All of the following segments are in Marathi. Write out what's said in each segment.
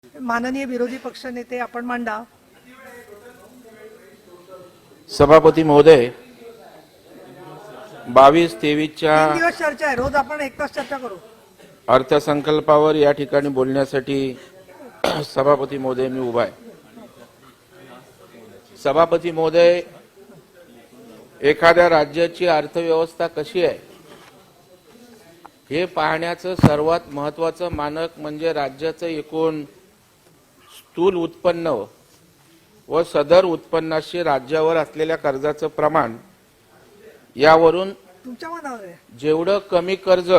माननीय विरोधी पक्षनेते आपण मांडा. सभापती महोदय 22-23च्या 3 दिवस चर्चा आहे. रोज आपण 1 तास चर्चा करू. अर्थसंकल्पावर या ठिकाणी बोलण्यासाठी सभापती महोदय मी उभा आहे. सभापती महोदय, एखाद्या राज्याची अर्थव्यवस्था कशी आहे हे पाहण्याचं सर्वात महत्त्वाचं मानक म्हणजे राज्याचं एकूण स्थूल उत्पन्न व सदर उत्पन्नाशी राज्यावर असलेल्या कर्जाचं प्रमाण. यावरून तुमच्या मनावर आहे. जेवढं कमी कर्ज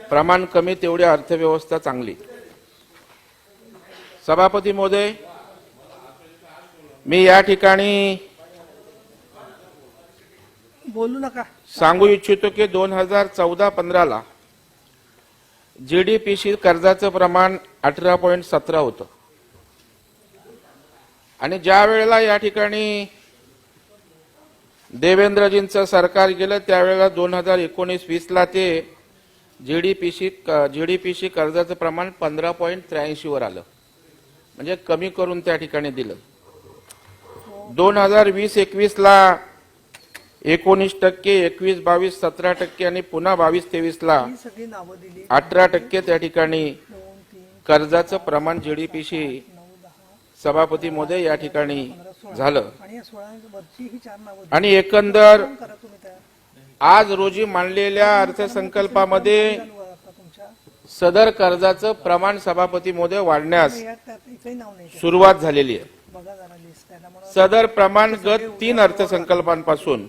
प्रमाण कमी तेवढी अर्थव्यवस्था चांगली. सभापती महोदय, मी या ठिकाणी बोलू नका. सांगू इच्छितो की 2014-15ला जीडीपीशी कर्जाचं प्रमाण 18.17 होतं आणि ज्या वेळेला या ठिकाणी देवेंद्रजींचं सरकार गेलं त्यावेळेला 2019-20ला ते जीडीपीशी कर्जाचं प्रमाण 15.83 वर आलं, म्हणजे कमी करून त्या ठिकाणी दिलं. 2020-21ला 19%, 21-22 17% आणि पुन्हा 22-23ला ही सगळी नावं दिली. 18% त्या ठिकाणी 2 3 कर्जाचं प्रमाण जीडीपीशी 9 10 सभापती महोदय या ठिकाणी 15 झालं. आणि या 16 वरची ही 4 नावं दिली. आणि एकंदर कोण करा तुम्ही त्या आज रोजी मांडलेल्या अर्थसंकल्पामध्ये चालू आहे आता तुमच्या. सदर कर्जाचं प्रमाण सभापती महोदय वाढण्यास त्यात एकही नाव नाही. सुरुवात झालेली आहे. बघा जरा लिस्ट त्याला म्हणून सदर प्रमाण गत 3 अर्थसंकल्पांपासून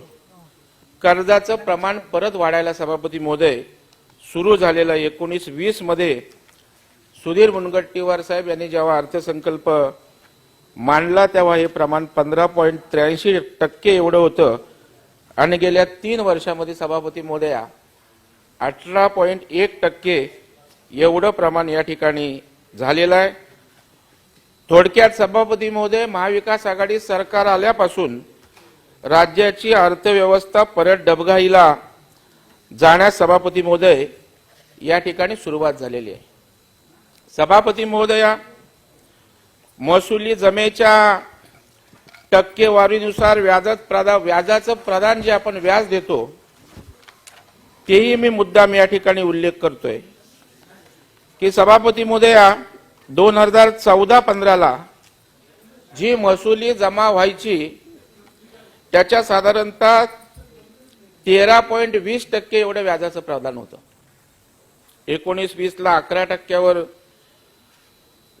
कर्जाचं प्रमाण परत वाढायला सभापती महोदय सुरू झालेलं. 19-20 मध्ये सुधीर मुनगंटीवार साहेब यांनी जेव्हा अर्थसंकल्प मांडला तेव्हा हे प्रमाण 15.83% एवढं होतं आणि गेल्या 3 वर्षामध्ये सभापती महोदया 18.1% एवढं प्रमाण या ठिकाणी झालेलं आहे. थोडक्यात सभापती महोदय, महाविकास आघाडी सरकार आल्यापासून राज्याची अर्थव्यवस्था परत डबघाईला जाण्यास सभापती महोदय या ठिकाणी सुरुवात झालेली आहे. सभापती महोदया, महसुली जमेच्या टक्केवारीनुसार व्याजाचं प्रदान जे आपण व्याज देतो तेही मी मुद्दाम या ठिकाणी उल्लेख करतोय की सभापती महोदया 2014-15ला जी महसुली जमा व्हायची त्याच्या साधारणतः 13.20% एवढं व्याजाचं प्रदान होतं. 19-20ला 11%वर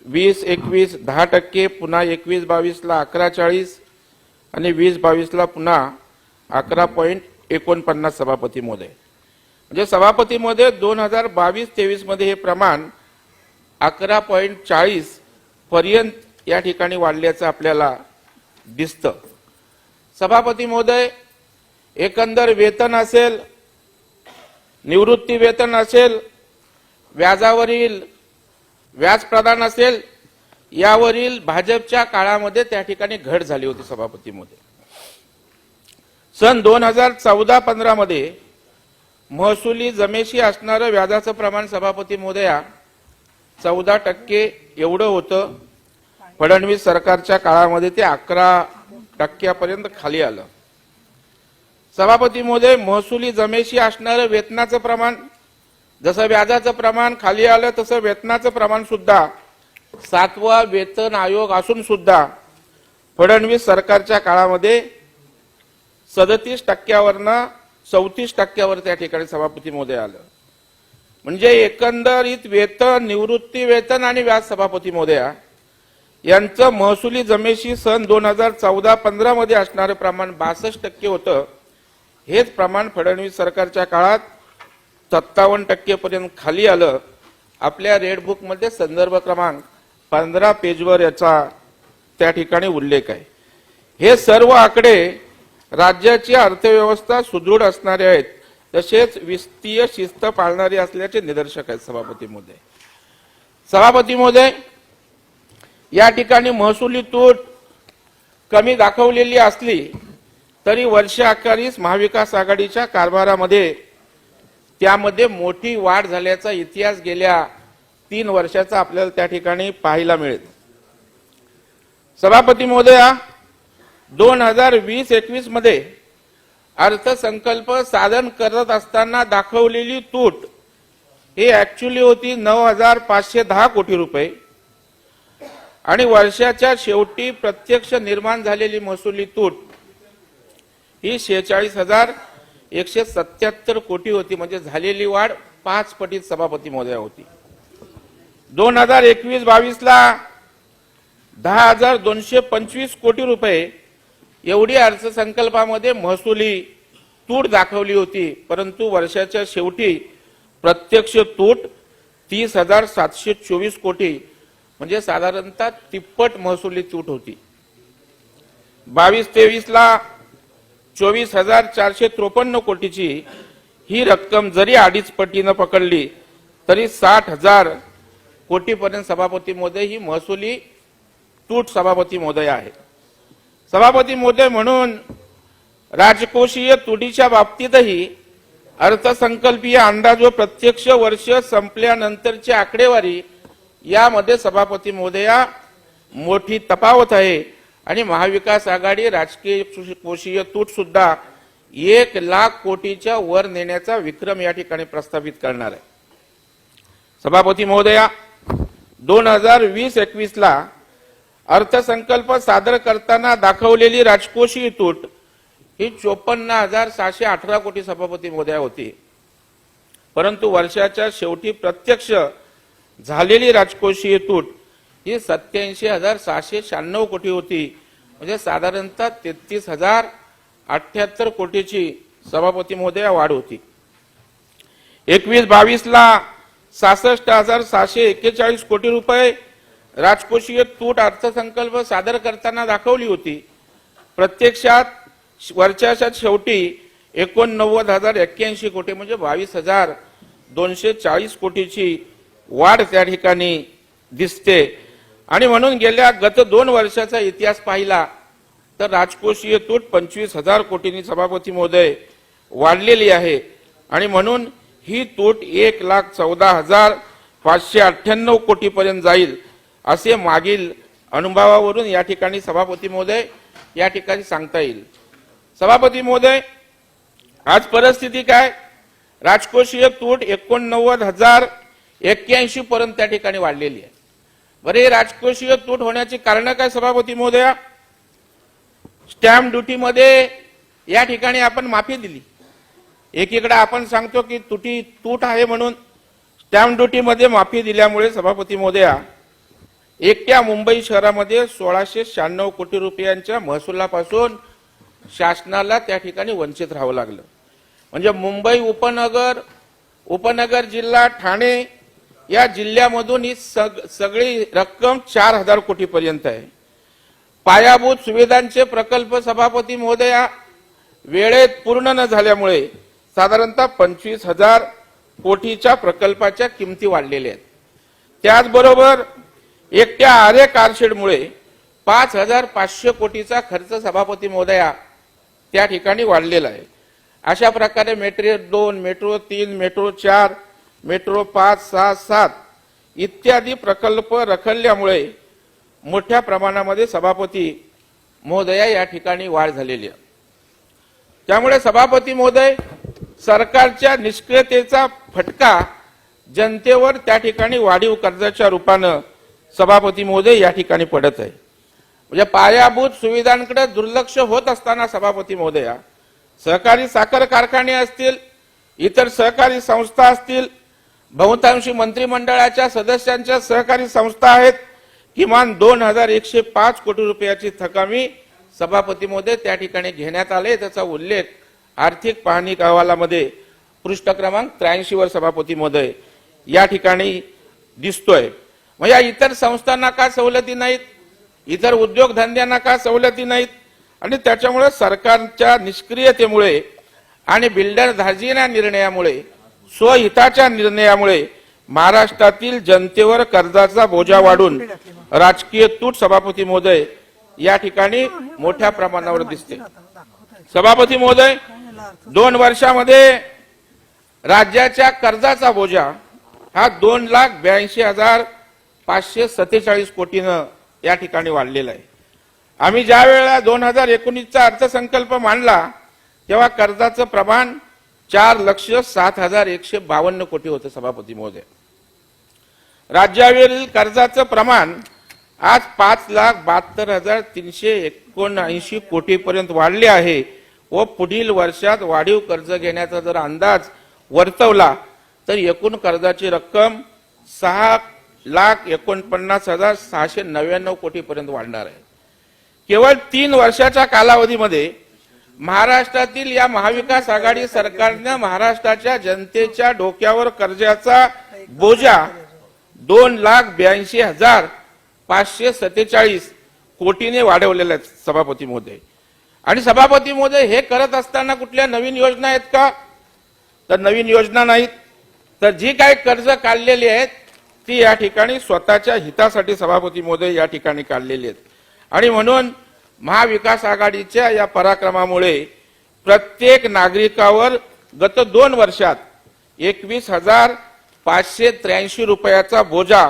20-21 10%, पुन्हा 21-22ला 11.40 आणि 20-22ला पुन्हा 11.49 सभापती महोदय. म्हणजे सभापती महोदय 2022-23 मध्ये हे प्रमाण 11.40 पर्यंत या ठिकाणी वाढल्याचं आपल्याला दिसतं. सभापती महोदय, एकंदर वेतन असेल, निवृत्ती वेतन असेल, व्याजावरील व्याज प्रदान असेल, यावरील भाजपच्या काळामध्ये त्या ठिकाणी घट झाली होती सभापती महोदय. सन 2014-15 मध्ये महसुली जमेशी असणारं व्याजाचं प्रमाण सभापती महोदया 14% एवढं होतं. फडणवीस सरकारच्या काळामध्ये ते 11% खाली आलं. सभापती महोदय, महसुली जमेशी असणारं वेतनाचं प्रमाण, जसं व्याजाचं प्रमाण खाली आलं तसं वेतनाचं प्रमाण सुद्धा 7वा वेतन आयोग असून सुद्धा फडणवीस सरकारच्या काळामध्ये 37%वरनं 34%वर त्या ठिकाणी सभापती महोदय आलं. म्हणजे एकंदरीत वेतन, निवृत्ती वेतन आणि व्याज सभापती महोदया यांचं महसुली जमेशी सन 2014-15 मध्ये असणारं प्रमाण 62% होतं. हेच प्रमाण फडणवीस सरकारच्या काळात 57% पर्यंत खाली आलं. आपल्या रेड बुक मध्ये संदर्भ क्रमांक 15 पेजवर याचा त्या ठिकाणी उल्लेख आहे. हे सर्व आकडे राज्याची अर्थव्यवस्था सुदृढ असणारे आहेत, तसेच वित्तीय शिस्त पाळणारी असल्याचे निदर्शक आहेत. सभापती महोदय, या ठिकाणी महसुली तूट कमी दाखवलेली असली तरी वर्षाअखेरीस महाविकास आघाडीच्या कारभारामध्ये त्यामध्ये मोठी वाढ झाल्याचा इतिहास गेल्या 3 वर्षाचा आपल्याला त्या ठिकाणी पाहायला मिळेल. सभापती महोदया, 2020-21 मध्ये अर्थसंकल्प सादर करत असताना दाखवलेली तूट ही ऍक्च्युअली होती 9,510 कोटी रुपये आणि वर्षाच्या शेवटी प्रत्यक्ष निर्माण झालेली महसुली तूट ही 46,177 कोटी होती. म्हणजे झालेली वाढ 5 पटीत सभापती महोदया होती. 2021-22 ला 10,225 कोटी रुपये एवढी अर्थसंकल्पामध्ये महसुली तूट दाखवली होती, परंतु वर्षाच्या शेवटी प्रत्यक्ष तूट 30,724 कोटी म्हणजे साधारणतः तिप्पट महसुली तूट होती. 22-23 ला 24,453 कोटीची ही रक्कम जरी 2.5 पटीनं पकडली तरी 60,000 कोटीपर्यंत सभापती महोदय ही महसुली तूट सभापती महोदय आहे. सभापती महोदय, म्हणून राजकोषीय तुटीच्या बाबतीतही अर्थसंकल्पीय अंदाज व प्रत्यक्ष वर्ष संपल्यानंतरची आकडेवारी यामध्ये सभापती महोदया मोठी तफावत आहे आणि महाविकास आघाडी राजकीय कोषीय तूट सुद्धा 1,00,000 कोटीच्या वर नेण्याचा विक्रम या ठिकाणी प्रस्थापित करणार आहे. सभापती महोदया, 2020-21 ला अर्थसंकल्प सादर करताना दाखवलेली राजकोषीय तूट ही 54,618 कोटी सभापती महोदया होती, परंतु वर्षाच्या शेवटी प्रत्यक्ष झालेली राजकोषीय तूट ही 87,696 कोटी होती. म्हणजे साधारणतः 33,078 कोटीची सभापती महोदया वाढ होती. 21-22 ला 66,741 कोटी रुपये राजकोषीय तूट अर्थसंकल्प सादर करताना दाखवली होती. प्रत्यक्षात वर्षाच्या शेवटी 89,081 कोटी म्हणजे 22,240 कोटीची वाढ त्या ठिकाणी दिसते. आणि म्हणून गेल्या गत 2 वर्षाचा इतिहास पाहिला तर राजकोषीय तूट 25,000 कोटींनी सभापती महोदय वाढलेली आहे आणि म्हणून ही तूट 1,14,598 कोटीपर्यंत जाईल असे मागील अनुभवावरून या ठिकाणी सभापती महोदय या ठिकाणी सांगता येईल. सभापती महोदय, आज परिस्थिती काय? राजकोषीय तूट 89,081 पर्यंत त्या ठिकाणी वाढलेली आहे. बरे, राजकोषीय तूट होण्याची कारण काय सभापती महोदया? स्टॅम्प ड्युटी मध्ये या ठिकाणी आपण माफी दिली. एकीकडे आपण सांगतो की तूट आहे म्हणून स्टॅम्प ड्युटी मध्ये माफी दिल्यामुळे सभापती महोदया एकट्या मुंबई शहरामध्ये 1,696 कोटी रुपयांच्या महसुलापासून शासनाला त्या ठिकाणी वंचित राहावं लागलं. म्हणजे मुंबई उपनगर जिल्हा ठाणे या जिल्ह्यामधून ही सगळी रक्कम 4,000 कोटी पर्यंत आहे. पायाभूत सुविधांचे प्रकल्प सभापती महोदया वेळेत पूर्ण न झाल्यामुळे साधारणतः 25,000 कोटीच्या प्रकल्पाच्या किमती वाढलेल्या आहेत. त्याचबरोबर एकट्या आरे कारशेडमुळे 5,500 कोटीचा खर्च सभापती महोदया त्या ठिकाणी वाढलेला आहे. अशा प्रकारे मेट्रो 2, मेट्रो 3, मेट्रो 4, मेट्रो 5, 6, 7 इत्यादी प्रकल्प रखडल्यामुळे मोठ्या प्रमाणामध्ये सभापती महोदया या ठिकाणी वाढ झालेली आहे. त्यामुळे सभापती महोदय, सरकारच्या निष्क्रियतेचा फटका जनतेवर त्या ठिकाणी वाढीव कर्जाच्या रूपानं सभापती महोदय या ठिकाणी पडत आहे. म्हणजे पायाभूत सुविधांकडे दुर्लक्ष होत असताना सभापती महोदया सहकारी साखर कारखाने असतील, इतर सहकारी संस्था असतील, बहुतांशी मंत्रिमंडळाच्या सदस्यांच्या सहकारी संस्था आहेत, किमान 2,105 कोटी रुपयाची थकामी सभापती महोदय त्या ठिकाणी घेण्यात आले. त्याचा उल्लेख आर्थिक पाहणी अहवालामध्ये पृष्ठ क्रमांक 83 वर सभापती महोदय या ठिकाणी दिसतोय. मग या इतर संस्थांना का सवलती नाहीत, इतर उद्योगधंद्यांना का सवलती नाहीत? आणि त्याच्यामुळे सरकारच्या निष्क्रियतेमुळे आणि बिल्डर धार्जिण्या निर्णयामुळे, स्वहिताच्या निर्णयामुळे महाराष्ट्रातील जनतेवर कर्जाचा बोजा वाढून राजकीय तूट सभापती महोदय या ठिकाणी मोठ्या प्रमाणावर दिसते. सभापती महोदय, 2 वर्षामध्ये राज्याच्या कर्जाचा बोजा हा 2,82,547 कोटीनं या ठिकाणी वाढलेला आहे. आम्ही ज्या वेळेला 2019चा अर्थसंकल्प मांडला तेव्हा कर्जाचं प्रमाण 4,07,152 कोटी होतं सभापती महोदय. राज्यावरील कर्जाचं प्रमाण आज 5,72,379 कोटीपर्यंत वाढले आहे व पुढील वर्षात वाढीव कर्ज घेण्याचा जर अंदाज वर्तवला तर एकूण कर्जाची रक्कम 6,49,699 कोटीपर्यंत वाढणार आहे. केवळ 3 वर्षाच्या कालावधीमध्ये महाराष्ट्रातील या महाविकास आघाडी सरकारने महाराष्ट्राच्या जनतेच्या डोक्यावर कर्जाचा बोजा 2,82,547 कोटीने वाढवलेला आहे सभापती महोदय. आणि सभापती महोदय हे करत असताना कुठल्या नवीन योजना आहेत का? तर नवीन योजना नाहीत. तर जी काही कर्ज काढलेली आहेत ती या ठिकाणी स्वतःच्या हितासाठी सभापती महोदय या ठिकाणी काढलेली आहेत. आणि म्हणून महाविकास आघाडीच्या या पराक्रमामुळे प्रत्येक नागरिकावर गत 2 वर्षात 21,583 रुपयाचा बोजा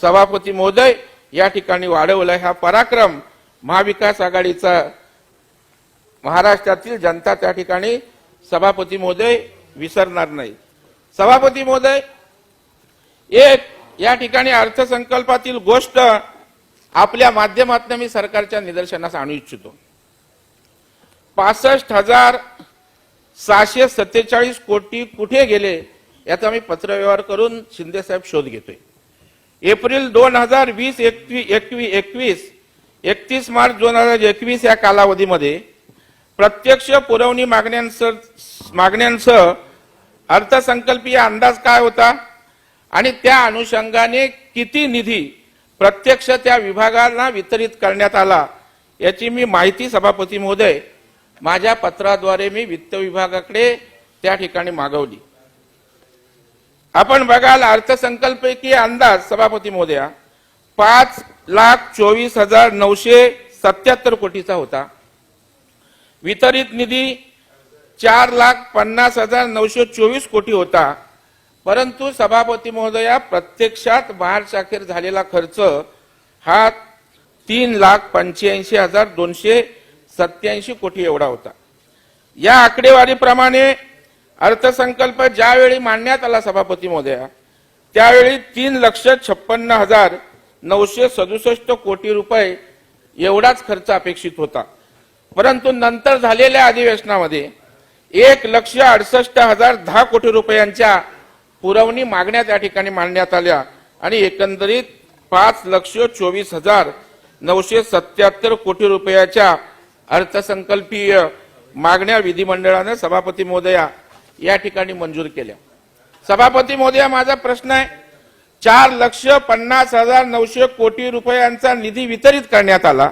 सभापती महोदय या ठिकाणी वाढवला. हा पराक्रम महाविकास आघाडीचा महाराष्ट्रातील जनता त्या ठिकाणी सभापती महोदय विसरणार नाही. सभापती महोदय, एक या ठिकाणी अर्थसंकल्पातील गोष्ट आपल्या माध्यमातून मी सरकारच्या निदर्शनास आणू इच्छितो. 65,647 कोटी कुठे गेले याचा मी पत्रव्यवहार करून शिंदे साहेब शोध घेतोय. एप्रिल 2020 31 मार्च 2021 या कालावधीमध्ये प्रत्यक्ष पुरवणी मागण्यांसह अर्थसंकल्पीय अंदाज काय होता आणि त्या अनुषंगाने किती निधी प्रत्यक्ष त्या विभागांना वितरित करण्यात आला याची मी माहिती सभापती महोदय माझ्या पत्राद्वारे मी वित्त विभागाकडे त्या ठिकाणी मागवली. आपण बघाल अर्थसंकल्पीय अंदाज सभापती महोदया 5,24,977 कोटीचा होता. वितरित निधी 4,50,924 कोटी होता. परंतु सभापती महोदया प्रत्यक्षात मार्च अखेर झालेला खर्च हा 3,85,287 कोटी एवढा होता. या आकडेवारीप्रमाणे अर्थसंकल्प ज्यावेळी मांडण्यात आला सभापती महोदया त्यावेळी 3,56,967 कोटी रुपये एवढाच खर्च अपेक्षित होता. परंतु नंतर झालेल्या अधिवेशनामध्ये 1,68,010 कोटी रुपयांच्या पुरवणी मागण्या त्या ठिकाणी मांडण्यात आल्या आणि एकंदरीत 5,24,977 कोटी रुपयाच्या अर्थसंकल्पीय मागण्या विधिमंडळाने सभापती महोदया या ठिकाणी मंजूर केल्या. सभापती महोदया, माझा प्रश्न आहे, 4,50,900 कोटी रुपयांचा निधी वितरित करण्यात आला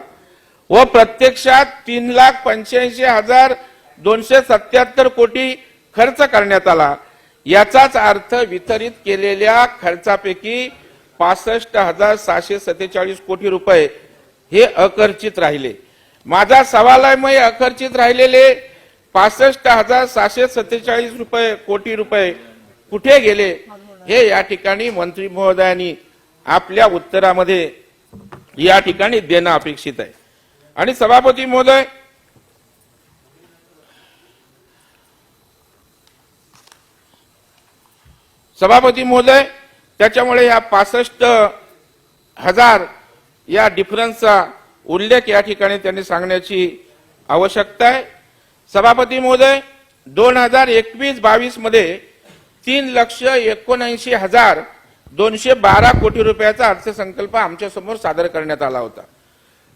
व प्रत्यक्षात 3,85,277 कोटी खर्च करण्यात आला. याचाच अर्थ वितरित केलेल्या खर्चापैकी 65,747 कोटी रुपये हे अखर्चित राहिले. माझा सवाल आहे, मग अखर्चित राहिलेले 65,747 कोटी रुपये कुठे गेले हे या ठिकाणी मंत्री महोदयांनी आपल्या उत्तरामध्ये या ठिकाणी देणं अपेक्षित आहे. आणि सभापती महोदय, त्याच्यामुळे या 65,000 या डिफरन्सचा उल्लेख या ठिकाणी त्यांनी सांगण्याची आवश्यकता आहे. सभापती महोदय, 2021-22 मध्ये 3,79,212 कोटी रुपयाचा अर्थसंकल्प आमच्या समोर सादर करण्यात आला होता.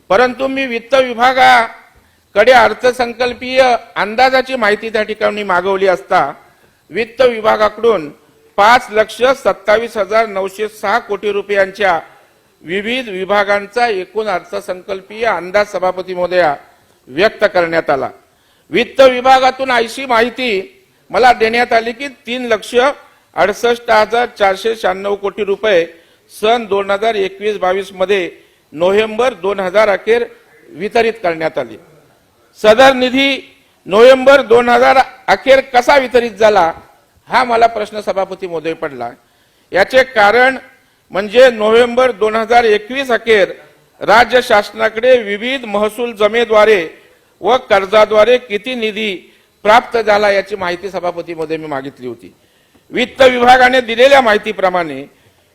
परंतु मी वित्त विभागाकडे अर्थसंकल्पीय अंदाजाची माहिती त्या ठिकाणी मागवली असता वित्त विभागाकडून 5,27,906 कोटी रुपयांच्या विविध विभागांचा एकूण अर्थसंकल्पीय अंदाज सभापती महोदया व्यक्त करण्यात आला. वित्त विभागातून अशी माहिती मला देण्यात आली की 3,68,496 कोटी रुपये सन 2021-22 मध्ये नोव्हेंबर 2000 अखेर वितरित करण्यात आली. सदर निधी नोव्हेंबर 2000 अखेर कसा वितरित झाला हा मला प्रश्न सभापती महोदय पडला. याचे कारण म्हणजे नोव्हेंबर 2021 अखेर राज्य शासनाकडे विविध महसूल जमेद्वारे व कर्जाद्वारे किती निधी प्राप्त झाला याची माहिती सभापती महोदय मी मागितली होती. वित्त विभागाने दिलेल्या माहितीप्रमाणे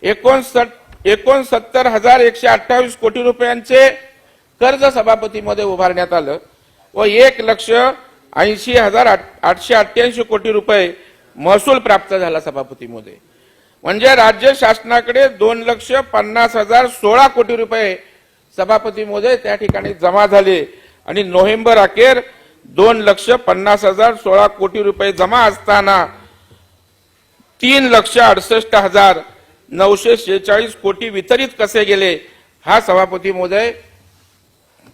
69,128 कोटी रुपयांचे कर्ज सभापती मध्ये उभारण्यात आलं व 1,80,888 कोटी रुपये महसूल प्राप्त झाला सभापती मध्ये. म्हणजे राज्य शासनाकडे 2,50,16 कोटी रुपये सभापती मध्ये त्या ठिकाणी जमा झाले आणि नोव्हेंबर अखेर 2,50,16 कोटी रुपये जमा असताना 3,68,946 कोटी वितरित कसे गेले हा सभापती महोदय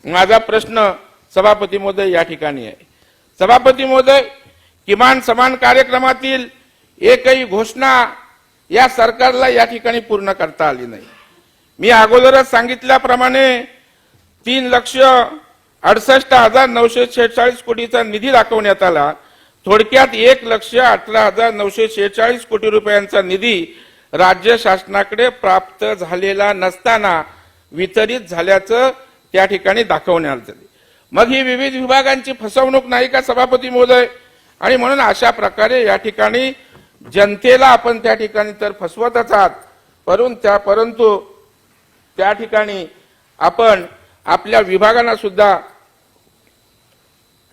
माझा प्रश्न सभापती महोदय या ठिकाणी आहे. सभापती महोदय, किमान समान कार्यक्रमातील एकही घोषणा या सरकारला या ठिकाणी पूर्ण करता आली नाही. मी अगोदरच सांगितल्याप्रमाणे 3,68,946 कोटीचा निधी दाखवण्यात आला. थोडक्यात 1,18,946 कोटी रुपयांचा निधी राज्य शासनाकडे प्राप्त झालेला नसताना वितरित झाल्याचं त्या ठिकाणी दाखवण्यात आले. मग ही विविध विभागांची फसवणूक नाही का सभापती महोदय? आणि म्हणून अशा प्रकारे या ठिकाणी जनतेला आपण त्या ठिकाणी तर फसवतच आहात, परंतु त्या ठिकाणी आपण आपल्या विभागांना सुद्धा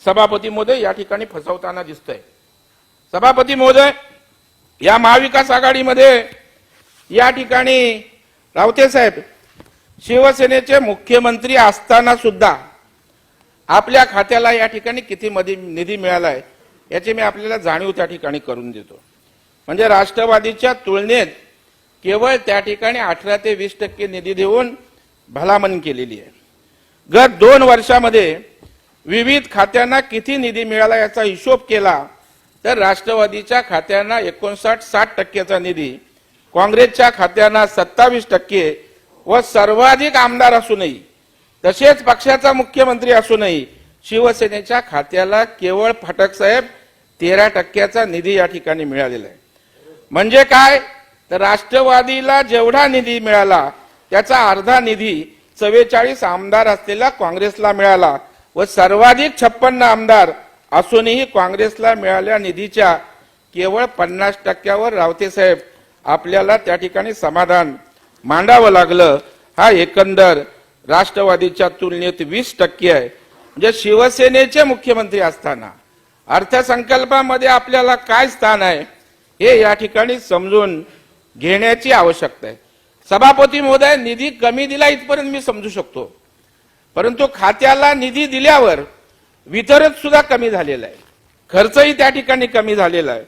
सभापती महोदय या ठिकाणी फसवताना दिसतंय. सभापती महोदय, या महाविकास आघाडीमध्ये या ठिकाणी रावते साहेब शिवसेनेचे मुख्यमंत्री असताना सुद्धा आपल्या खात्याला या ठिकाणी किती निधी मिळालाय याची मी आपल्याला जाणीव त्या ठिकाणी करून देतो. म्हणजे राष्ट्रवादीच्या तुलनेत केवळ त्या ठिकाणी 18 ते 20% निधी देऊन भलामण केलेली आहे. गत 2 वर्षामध्ये विविध खात्यांना किती निधी मिळाला याचा हिशोब केला तर राष्ट्रवादीच्या खात्यांना 59-60% निधी, काँग्रेसच्या खात्यांना 27% व सर्वाधिक आमदार असूनही तसेच पक्षाचा मुख्यमंत्री असूनही शिवसेनेच्या खात्याला केवळ फाटक साहेब 13% निधी या ठिकाणी मिळालेला आहे. म्हणजे काय तर राष्ट्रवादीला जेवढा निधी मिळाला त्याचा अर्धा निधी 44 आमदार असलेल्या काँग्रेसला मिळाला व सर्वाधिक 56 आमदार असूनही काँग्रेसला मिळालेल्या निधीच्या केवळ 50%वर रावते साहेब आपल्याला त्या ठिकाणी समाधान मांडावं लागलं. हा एकंदर राष्ट्रवादीच्या तुलनेत 20% आहे. म्हणजे शिवसेनेचे मुख्यमंत्री असताना अर्थसंकल्पामध्ये आपल्याला काय स्थान आहे हे या ठिकाणी समजून घेण्याची आवश्यकता आहे. सभापती महोदय, निधी कमी दिला इथपर्यंत मी समजू शकतो, परंतु खात्याला निधी दिल्यावर वितरण सुद्धा कमी झालेला आहे, खर्चही त्या ठिकाणी कमी झालेला आहे.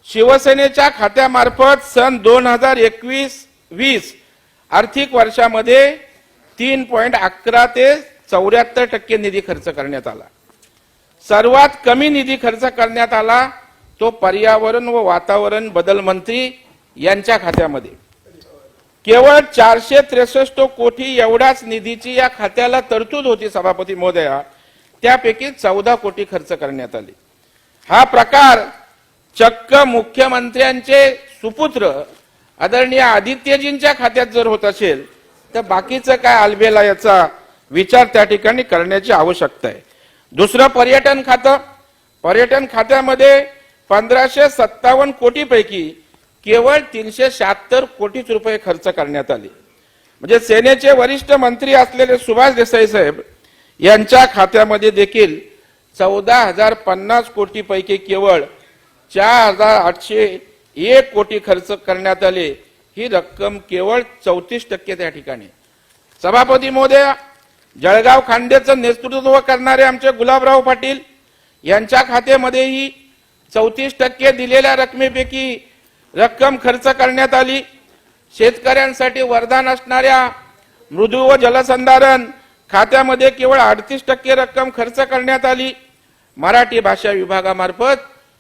शिवसेनेच्या खात्यामार्फत सन 2021-20 आर्थिक वर्षामध्ये 3.11 ते 74% निधी खर्च करण्यात आला. सर्वात कमी निधी खर्च करण्यात आला तो पर्यावरण व वातावरण बदल मंत्री यांच्या खात्यामध्ये. केवळ 463 कोटी एवढ्याच निधीची या खात्याला तरतूद होती सभापती महोदया, त्यापैकी 14 कोटी खर्च करण्यात आले. हा प्रकार चक्क मुख्यमंत्र्यांचे सुपुत्र आदरणीय आदित्यजींच्या खात्यात जर होत असेल तर बाकीचं काय आलबेला याचा विचार त्या ठिकाणी करण्याची आवश्यकता आहे. दुसरं पर्यटन खातं. पर्यटन खात्यामध्ये 1557 कोटीपैकी केवळ 376 कोटीच रुपये खर्च करण्यात आले. म्हणजे सेनेचे वरिष्ठ मंत्री असलेले सुभाष देसाई साहेब यांच्या खात्यामध्ये देखील 14,050 कोटीपैकी केवळ 4,801 कोटी खर्च करण्यात आले. ही रक्कम केवळ 34% त्या ठिकाणी. सभापती महोदय, जळगाव खांद्याचं नेतृत्व करणारे आमचे गुलाबराव पाटील यांच्या खात्यामध्येही 34% दिलेल्या रकमेपैकी रक्कम खर्च करण्यात आली. शेतकऱ्यांसाठी वरदान असणाऱ्या मृदू व जलसंधारण खात्यामध्ये केवळ 38% रक्कम खर्च करण्यात आली. मराठी भाषा विभागामार्फत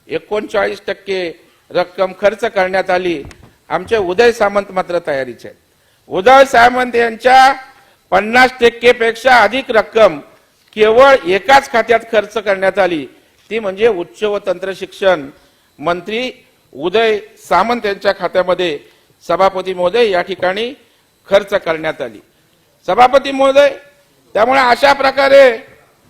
39% रक्कम खर्च करण्यात आली. आमचे उदय सामंत मात्र तयारीचे आहेत. उदय सामंत यांच्या 50% पेक्षा अधिक रक्कम केवळ एकाच खात्यात खर्च करण्यात आली, ती म्हणजे उच्च व तंत्र शिक्षण मंत्री उदय सामंत यांच्या खात्यामध्ये सभापती महोदय या ठिकाणी खर्च करण्यात आली. सभापती महोदय, त्यामुळे अशा प्रकारे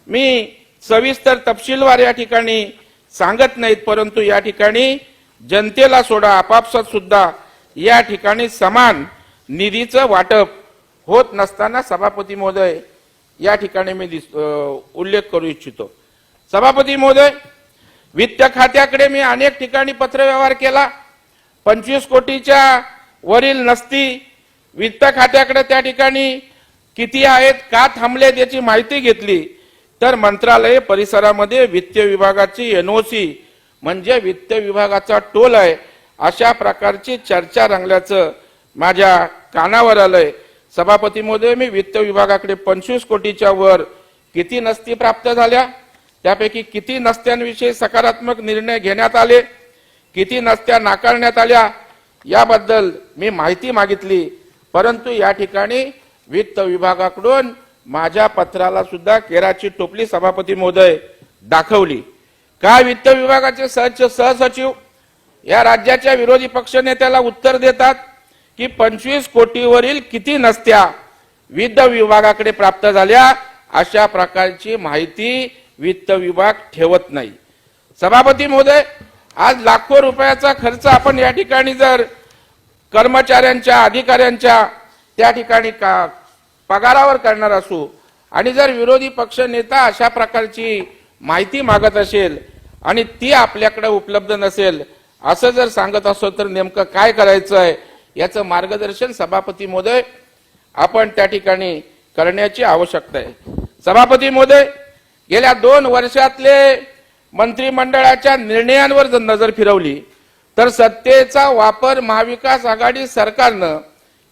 मी सविस्तर तपशीलवार या ठिकाणी सांगत नाहीत, परंतु या ठिकाणी जनतेला सोडा आपापसात सुद्धा या ठिकाणी समान निधीचं वाटप होत नसताना सभापती महोदय या ठिकाणी मी उल्लेख करू इच्छितो. सभापती महोदय, वित्त खात्याकडे मी अनेक ठिकाणी पत्रव्यवहार केला. 25 कोटीच्या वरील नसती वित्त खात्याकडे त्या ठिकाणी किती आहेत, का थांबले याची माहिती घेतली तर मंत्रालय परिसरामध्ये वित्त विभागाची एनओसी म्हणजे वित्त विभागाचा टोल आहे अशा प्रकारची चर्चा रंगल्याचं माझ्या कानावर आलंय. सभापती महोदय, मी वित्त विभागाकडे 25 कोटीच्या वर किती नसती प्राप्त झाल्या, त्यापैकी किती नसत्यांविषयी सकारात्मक निर्णय घेण्यात आले, किती नसत्या नाकारण्यात आल्या याबद्दल मी माहिती मागितली. परंतु या ठिकाणी वित्त विभागाकडून माझ्या पत्राला सुद्धा केराची टोपली सभापती महोदय दाखवली. काय वित्त विभागाचे सहसचिव या राज्याच्या विरोधी पक्षनेत्याला उत्तर देतात की 25 कोटीवरील किती नसत्या वित्त विभागाकडे प्राप्त झाल्या अशा प्रकारची माहिती वित्त विभाग ठेवत नाही. सभापती महोदय, आज लाखो रुपयाचा खर्च आपण या ठिकाणी जर कर्मचाऱ्यांच्या अधिकाऱ्यांच्या त्या ठिकाणी पगारावर करणार असू आणि जर विरोधी पक्ष नेता अशा प्रकारची माहिती मागत असेल आणि ती आपल्याकडे उपलब्ध नसेल असं जर सांगत असो तर नेमकं काय करायचं आहे याचं मार्गदर्शन सभापती महोदय आपण त्या ठिकाणी करण्याची आवश्यकता आहे. सभापती महोदय, गेल्या 2 वर्षातले मंत्रिमंडळाच्या निर्णयांवर जर नजर फिरवली तर सत्तेचा वापर महाविकास आघाडी सरकारनं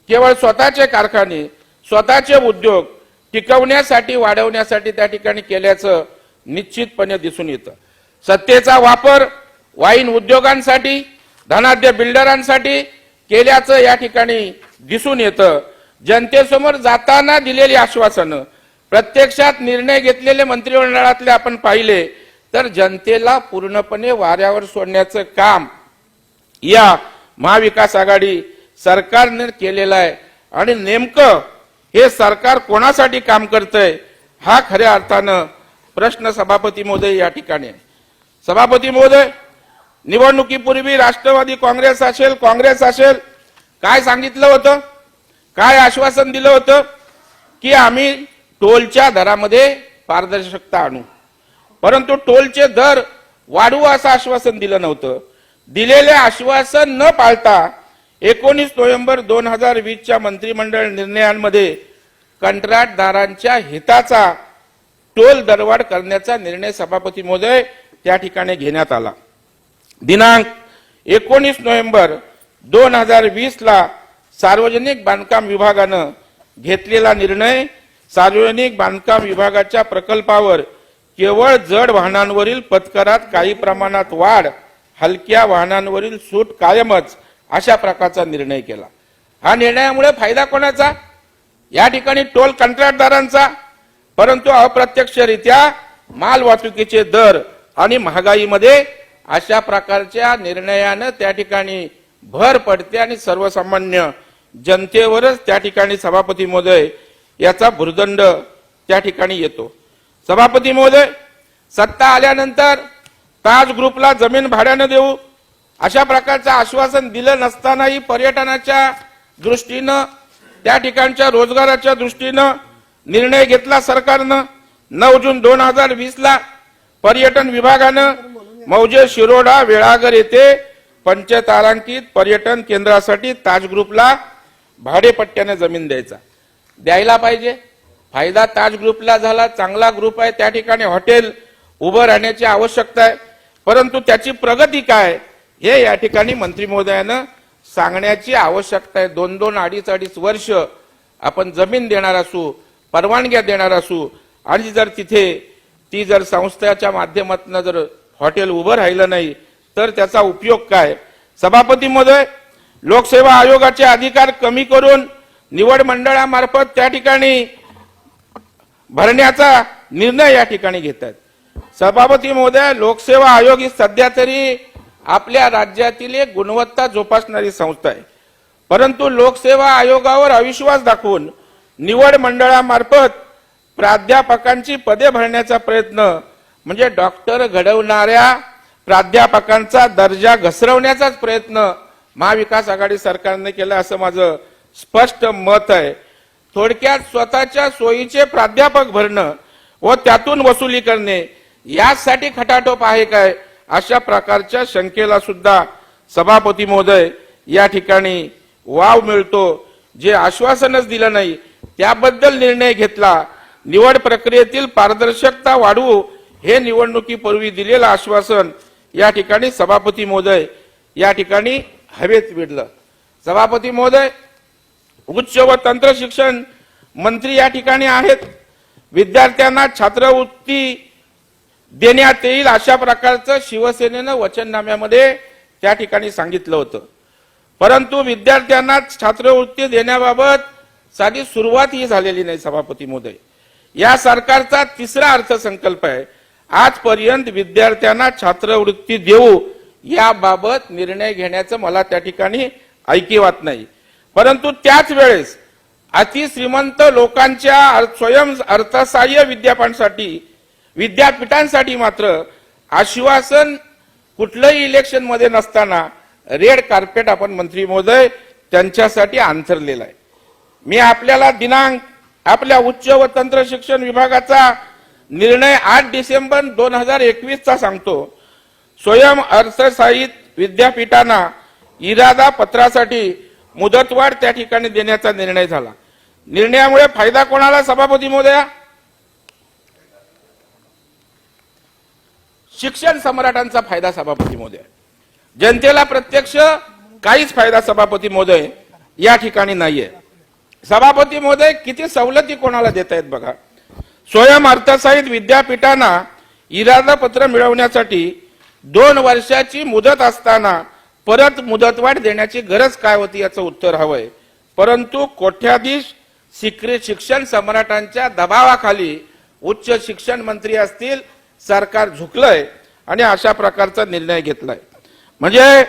केवळ स्वतःचे कारखाने स्वतःचे उद्योग टिकवण्यासाठी वाढवण्यासाठी त्या ठिकाणी केल्याचं निश्चितपणे दिसून येतं. सत्तेचा वापर वाईन उद्योगांसाठी धनाढ्य बिल्डरांसाठी केल्याचं या ठिकाणी दिसून येतं. जनतेसमोर जाताना दिलेली आश्वासनं प्रत्यक्षात निर्णय घेतलेले मंत्रिमंडळातले आपण पाहिले तर जनतेला पूर्णपणे वाऱ्यावर सोडण्याचं काम या महाविकास आघाडी सरकारने केलेलं आहे. आणि नेमकं हे सरकार कोणासाठी काम करतंय हा खऱ्या अर्थानं प्रश्न सभापती महोदय या ठिकाणी आहे. सभापती महोदय, निवडणुकीपूर्वी राष्ट्रवादी काँग्रेस असेल काय सांगितलं होतं, काय आश्वासन दिलं होतं की आम्ही टोलच्या दरामध्ये पारदर्शकता आणू, परंतु टोलचे दर वाढवू असं आश्वासन दिलं नव्हतं. दिलेले आश्वासन न पाळता 19 नोव्हेंबर 2020च्या मंत्रिमंडळ निर्णयांमध्ये कंत्राटदारांच्या हिताचा टोल दरवाढ करण्याचा निर्णय सभापती महोदय त्या ठिकाणी घेण्यात आला. दिनांक 19 नोव्हेंबर 2020 ला सार्वजनिक बांधकाम विभागानं घेतलेला निर्णय सार्वजनिक बांधकाम विभागाच्या प्रकल्पावर केवळ जड वाहनांवरील पथकरात काही प्रमाणात वाढ, हलक्या वाहनांवरील सूट कायमच अशा प्रकारचा निर्णय केला. हा निर्णयामुळे फायदा कोणाचा? या ठिकाणी टोल कंत्राटदारांचा. परंतु अप्रत्यक्षरित्या माल वाहतुकीचे दर आणि महागाईमध्ये अशा प्रकारच्या निर्णयानं त्या ठिकाणी भर पडते आणि सर्वसामान्य जनतेवरच त्या ठिकाणी सभापती महोदय याचा भुर्दंड त्या ठिकाणी येतो. सभापती महोदय, सत्ता आल्यानंतर ताज ग्रुपला जमीन भाड्यानं देऊ अशा प्रकारचं आश्वासन दिलं नसतानाही पर्यटनाच्या दृष्टीनं त्या ठिकाणच्या रोजगाराच्या दृष्टीनं निर्णय घेतला सरकारनं. 9 जून 2020 ला पर्यटन विभागानं मौजे शिरोडा वेळागर येथे पंचतारांकित पर्यटन केंद्रासाठी ताज ग्रुपला भाडेपट्ट्याने जमीन द्यायला पाहिजे. फायदा ताज ग्रुपला झाला, चांगला ग्रुप आहे, त्या ठिकाणी हॉटेल उभं राहण्याची आवश्यकता आहे. परंतु त्याची प्रगती काय हे या ठिकाणी मंत्री महोदयानं सांगण्याची आवश्यकता आहे. 2-2, 2.5 वर्ष आपण जमीन देणार असू, परवानग्या देणार असू आणि जर तिथे ती जर संस्थेच्या माध्यमातून जर हॉटेल उभं राहिलं नाही तर त्याचा उपयोग काय? सभापती महोदय, लोकसेवा आयोगाचे अधिकार कमी करून निवड मंडळामार्फत त्या ठिकाणी भरण्याचा निर्णय या ठिकाणी घेतात. सभापती महोदय, लोकसेवा आयोग ही सध्या तरी आपल्या राज्यातील एक गुणवत्ता जोपासणारी संस्था आहे. परंतु लोकसेवा आयोगावर अविश्वास दाखवून निवड मंडळामार्फत प्राध्यापकांची पदे भरण्याचा प्रयत्न म्हणजे डॉक्टर घडवणाऱ्या प्राध्यापकांचा दर्जा घसरवण्याचाच प्रयत्न महाविकास आघाडी सरकारने केला असं माझं स्पष्ट मत आहे. थोडक्यात स्वतःच्या सोयीचे प्राध्यापक भरणं व त्यातून वसुली करणे यासाठी खटाटोप आहे काय अशा प्रकारच्या शंकेला सुद्धा सभापती महोदय या ठिकाणी वाव मिळतो. जे आश्वासनच दिलं नाही त्याबद्दल निर्णय घेतला. निवड प्रक्रियेतील पारदर्शकता वाढवू हे निवडणुकीपूर्वी दिलेलं आश्वासन या ठिकाणी सभापती महोदय या ठिकाणी हवेत विडलं. सभापती महोदय उच्च व तंत्र शिक्षण मंत्री या ठिकाणी आहेत. विद्यार्थ्यांना छात्रवृत्ती देण्यात येईल अशा प्रकारचं शिवसेनेनं वचननाम्यामध्ये त्या ठिकाणी सांगितलं होतं. परंतु विद्यार्थ्यांना छात्रवृत्ती देण्याबाबत साधी सुरुवात ही झालेली नाही. सभापती महोदय या सरकारचा तिसरा अर्थसंकल्प आहे. आजपर्यंत विद्यार्थ्यांना छात्रवृत्ती देऊ याबाबत निर्णय घेण्याचं मला त्या ठिकाणी ऐकिवात नाही. परंतु त्याच वेळेस अतिश्रीमंत लोकांच्या स्वयं अर्थसहाय्य विद्यापीठांसाठी मात्र आश्वासन कुठलंही इलेक्शन मध्ये नसताना रेड कार्पेट आपण मंत्री महोदय त्यांच्यासाठी अंथरलेलं आहे. मी आपल्याला दिनांक आपल्या उच्च व तंत्र शिक्षण विभागाचा निर्णय 8 डिसेंबर 2021 चा सांगतो. स्वयं अर्थसहाय्यित विद्यापीठांना इरादा पत्रासाठी मुदतवाढ त्या ठिकाणी देण्याचा निर्णय झाला. निर्णयामुळे फायदा कोणाला सभापती महोदया? शिक्षण सम्राटांचा फायदा सभापती महोदय. जनतेला प्रत्यक्ष काहीच फायदा सभापती महोदय या ठिकाणी नाहीये. सभापती महोदय किती सवलती कोणाला देत आहेत बघा. स्वयं अर्थसहाय्यित विद्यापीठांना इरादा पत्र मिळवण्यासाठी 2 वर्षाची मुदत असताना परत मुदतवाढ देण्याची गरज काय होती याचं उत्तर हवंय. परंतु कोट्याधीश शिक्षण सम्राटांच्या दबावाखाली उच्च शिक्षण मंत्री असतील सरकार झुकलंय आणि अशा प्रकारचा निर्णय घेतलाय. म्हणजे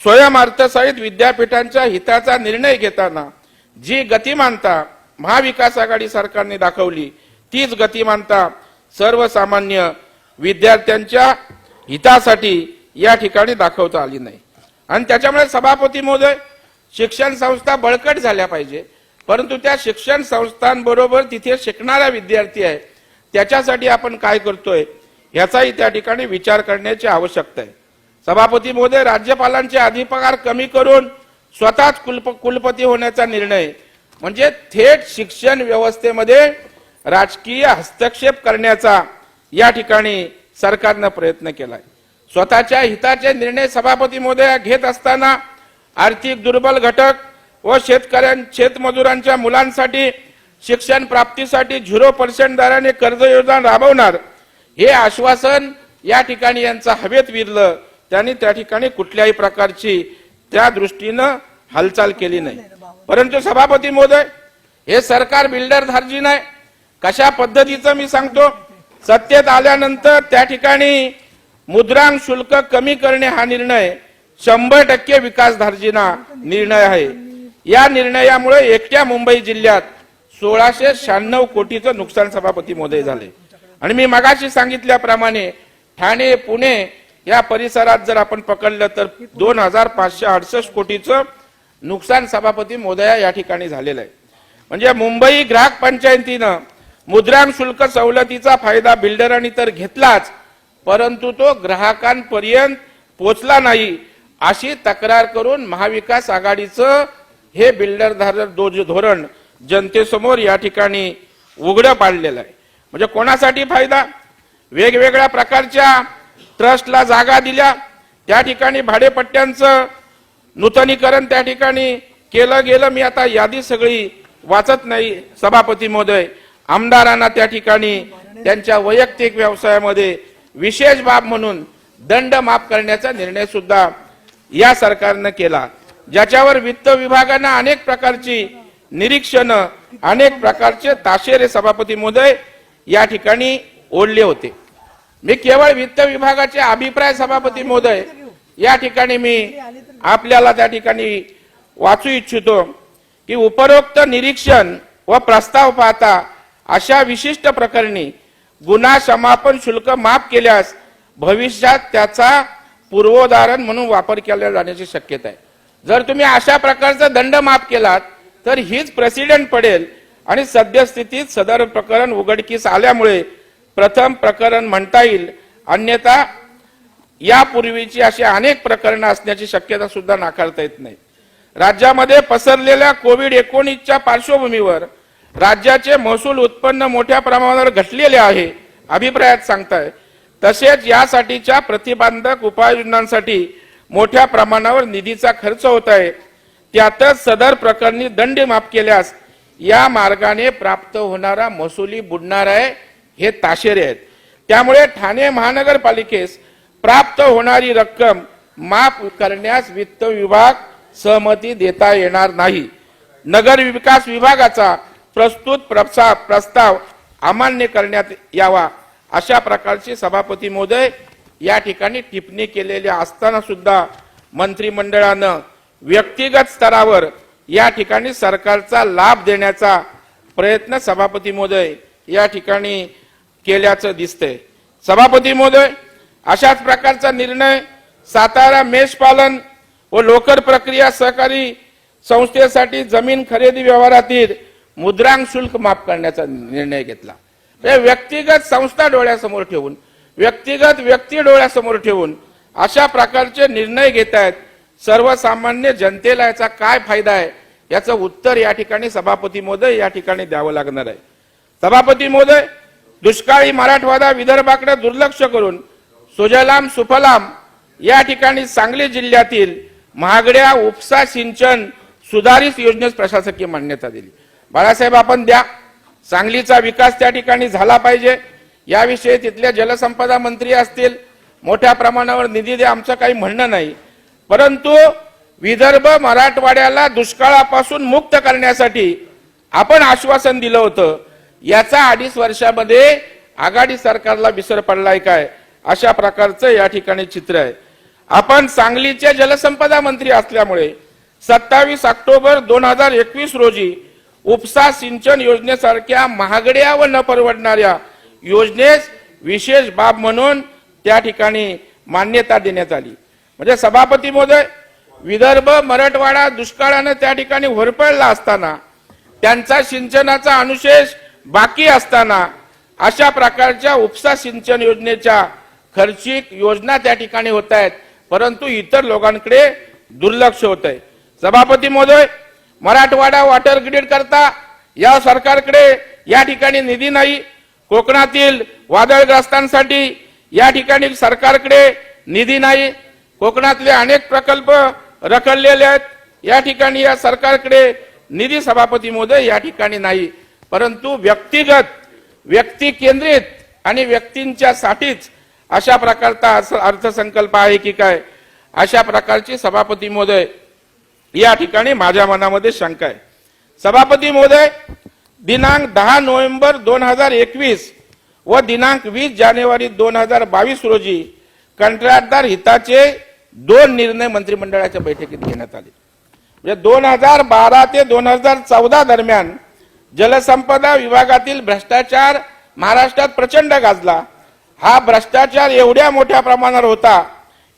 स्वयं अर्थसहाय्यित विद्यापीठांच्या हिताचा निर्णय घेताना जी गतिमानता महाविकास आघाडी सरकारने दाखवली तीच गतिमानता सर्वसामान्य विद्यार्थ्यांच्या हितासाठी या ठिकाणी दाखवता आली नाही. आणि त्याच्यामुळे सभापती महोदय शिक्षण संस्था बळकट झाल्या पाहिजे. परंतु त्या शिक्षण संस्थांबरोबर तिथे शिकणारा विद्यार्थी आहे त्याच्यासाठी आपण काय करतोय याचाही त्या ठिकाणी विचार करण्याची आवश्यकता आहे. सभापती महोदय राज्यपालांचे अधिकार कमी करून स्वतःच कुलपती होण्याचा निर्णय म्हणजे थेट शिक्षण व्यवस्थेमध्ये राजकीय हस्तक्षेप करण्याचा या ठिकाणी सरकारनं प्रयत्न केलाय. स्वतःच्या हिताचे निर्णय सभापती महोदय घेत असताना आर्थिक दुर्बल घटक व शेतमजुरांच्या मुलांसाठी शिक्षण प्राप्तीसाठी 0% दराने कर्ज योजना राबवणार हे आश्वासन या ठिकाणी यांचा हवेत विरलं. त्यांनी त्या ठिकाणी कुठल्याही प्रकारची त्या दृष्टीनं हालचाल केली नाही. परंतु सभापती महोदय हे सरकार बिल्डर धार्जी नाही. कशा पद्धतीचं मी सांगतो. सत्तेत आल्यानंतर त्या ठिकाणी मुद्रांक शुल्क कमी करणे हा निर्णय 100% विकास धार्जीना निर्णय आहे. या निर्णयामुळे एकट्या मुंबई जिल्ह्यात 1696 कोटीचं नुकसान सभापती महोदय झाले. आणि मी मगाशी सांगितल्याप्रमाणे ठाणे पुणे या परिसरात जर आपण पकडलं तर 2568 कोटीचं नुकसान सभापती महोदया या ठिकाणी झालेलं आहे. म्हणजे मुंबई ग्राहक पंचायतीनं मुद्रांक शुल्क सवलतीचा फायदा बिल्डरांनी तर घेतलाच परंतु तो ग्राहकांपर्यंत पोहोचला नाही अशी तक्रार करून महाविकास आघाडीचं हे बिल्डर धोरण जनतेसमोर या ठिकाणी उघडं पाडलेलं आहे. म्हणजे कोणासाठी फायदा? वेगवेगळ्या प्रकारच्या ट्रस्टला जागा दिल्या त्या ठिकाणी भाडेपट्ट्यांचं नूतनीकरण त्या ठिकाणी केलं गेलं. मी आता यादी सगळी वाचत नाही सभापती महोदय. आमदारांना त्या ठिकाणी त्यांच्या वैयक्तिक व्यवसायामध्ये विशेष बाब म्हणून दंड माफ करण्याचा निर्णय सुद्धा या सरकारनं केला. ज्याच्यावर वित्त विभागानं अनेक प्रकारची निरीक्षणं अनेक प्रकारचे ताशेरे सभापती महोदय या ठिकाणी ओढले होते. मी केवळ वित्त विभागाचे अभिप्राय सभापती महोदय या ठिकाणी मी आपल्याला त्या ठिकाणी वाचू इच्छितो की उपरोक्त निरीक्षण व प्रस्ताव पाहता अशा विशिष्ट प्रकरणी गुन्हा समापन शुल्क माफ केल्यास भविष्यात त्याचा पूर्वोदाहरण म्हणून वापर केला जाण्याची शक्यता आहे. जर तुम्ही अशा प्रकारचा दंड माफ केलात तर हीच प्रेसिडेंट पडेल आणि सद्यस्थितीत सदर प्रकरण उघडकीस आल्यामुळे प्रथम प्रकरण म्हणता येईल, अन्यथा यापूर्वीची अशी अनेक प्रकरणं असण्याची शक्यता सुद्धा नाकारता येत नाही. राज्यामध्ये पसरलेल्या कोविड-19च्या पार्श्वभूमीवर राज्याचे महसूल उत्पन्न मोठ्या प्रमाणावर घटलेले आहे अभिप्रायात सांगताय. तसेच यासाठीच्या प्रतिबंधक उपाययोजनांसाठी मोठ्या प्रमाणावर निधीचा खर्च होत आहे. त्यातच सदर प्रकरणी दंड माफ केल्यास या मार्गाने प्राप्त होणारा महसूली बुडणार आहे हे ताशेरे आहेत. त्यामुळे ठाणे महानगरपालिकेस प्राप्त होणारी रक्कम माफ करण्यास वित्त विभाग सहमती देता येणार नाही. नगर विकास विभागाचा प्रस्तुत प्रस्ताव अमान्य करण्यात यावा अशा प्रकारची सभापती महोदय या ठिकाणी टिप्पणी केलेली असताना सुद्धा मंत्रिमंडळानं व्यक्तिगत स्तरावर या ठिकाणी सरकारचा लाभ देण्याचा प्रयत्न सभापती महोदय या ठिकाणी केल्याचं दिसतंय. सभापती महोदय, अशाच प्रकारचा निर्णय सातारा मेषपालन व लोकर प्रक्रिया सहकारी संस्थेसाठी जमीन खरेदी व्यवहारातील मुद्रांक शुल्क माफ करण्याचा निर्णय घेतला. व्यक्तिगत संस्था डोळ्यासमोर ठेवून, व्यक्तिगत व्यक्ती डोळ्यासमोर ठेवून अशा प्रकारचे निर्णय घेत आहेत. सर्वसामान्य जनतेला याचा काय फायदा आहे याचं उत्तर या ठिकाणी सभापती महोदय या ठिकाणी द्यावं लागणार आहे. सभापती महोदय, दुष्काळी मराठवाडा विदर्भाकडे दुर्लक्ष करून सुजलाम सुफलाम या ठिकाणी सांगली जिल्ह्यातील महागड्या उपसा सिंचन सुधारित योजनेस प्रशासकीय मान्यता दिली. बाळासाहेब, आपण द्या. सांगलीचा विकास त्या ठिकाणी झाला पाहिजे याविषयी तिथल्या जलसंपदा मंत्री असतील, मोठ्या प्रमाणावर निधी द्या, आमचं काही म्हणणं नाही. परंतु विदर्भ मराठवाड्याला दुष्काळापासून मुक्त करण्यासाठी आपण आश्वासन दिलं होतं. याचा 2.5 वर्षामध्ये आघाडी सरकारला विसर पडलाय काय अशा प्रकारचं या ठिकाणी चित्र आहे. आपण सांगलीचे जलसंपदा मंत्री असल्यामुळे 27 ऑक्टोबर 2021 रोजी उपसा सिंचन योजनेसारख्या महागड्या व न परवडणाऱ्या योजनेस विशेष बाब म्हणून त्या ठिकाणी मान्यता देण्यात आली. म्हणजे सभापती महोदय, विदर्भ मराठवाडा दुष्काळाने त्या ठिकाणी होरपळला असताना, त्यांचा सिंचनाचा अनुशेष बाकी असताना अशा प्रकारच्या उपसा सिंचन योजनेच्या खर्चिक योजना त्या ठिकाणी होत आहेत, परंतु इतर लोकांकडे दुर्लक्ष होत आहे. सभापती महोदय, मराठवाडा वॉटर ग्रीड करता या सरकारकडे या ठिकाणी निधी नाही. कोकणातील वादळग्रस्तांसाठी या ठिकाणी सरकारकडे निधी नाही. कोकणातले अनेक प्रकल्प रखडलेले आहेत, या ठिकाणी या सरकारकडे निधी सभापती महोदय या ठिकाणी नाही. परंतु व्यक्तिगत, व्यक्ती केंद्रित आणि व्यक्तींच्या साठीच अशा प्रकारचा अर्थसंकल्प आहे की काय अशा प्रकारची सभापती महोदय या ठिकाणी माझ्या मनामध्ये शंका आहे. सभापती महोदय, दिनांक 10 नोव्हेंबर 2021 व दिनांक 20 जानेवारी 2022 रोजी कंत्राटदार हिताचे 2 निर्णय मंत्रिमंडळाच्या बैठकीत घेण्यात आले. म्हणजे 2012 ते 2014 दरम्यान जलसंपदा विभागातील भ्रष्टाचार महाराष्ट्रात प्रचंड गाजला. हा भ्रष्टाचार एवढ्या मोठ्या प्रमाणावर होता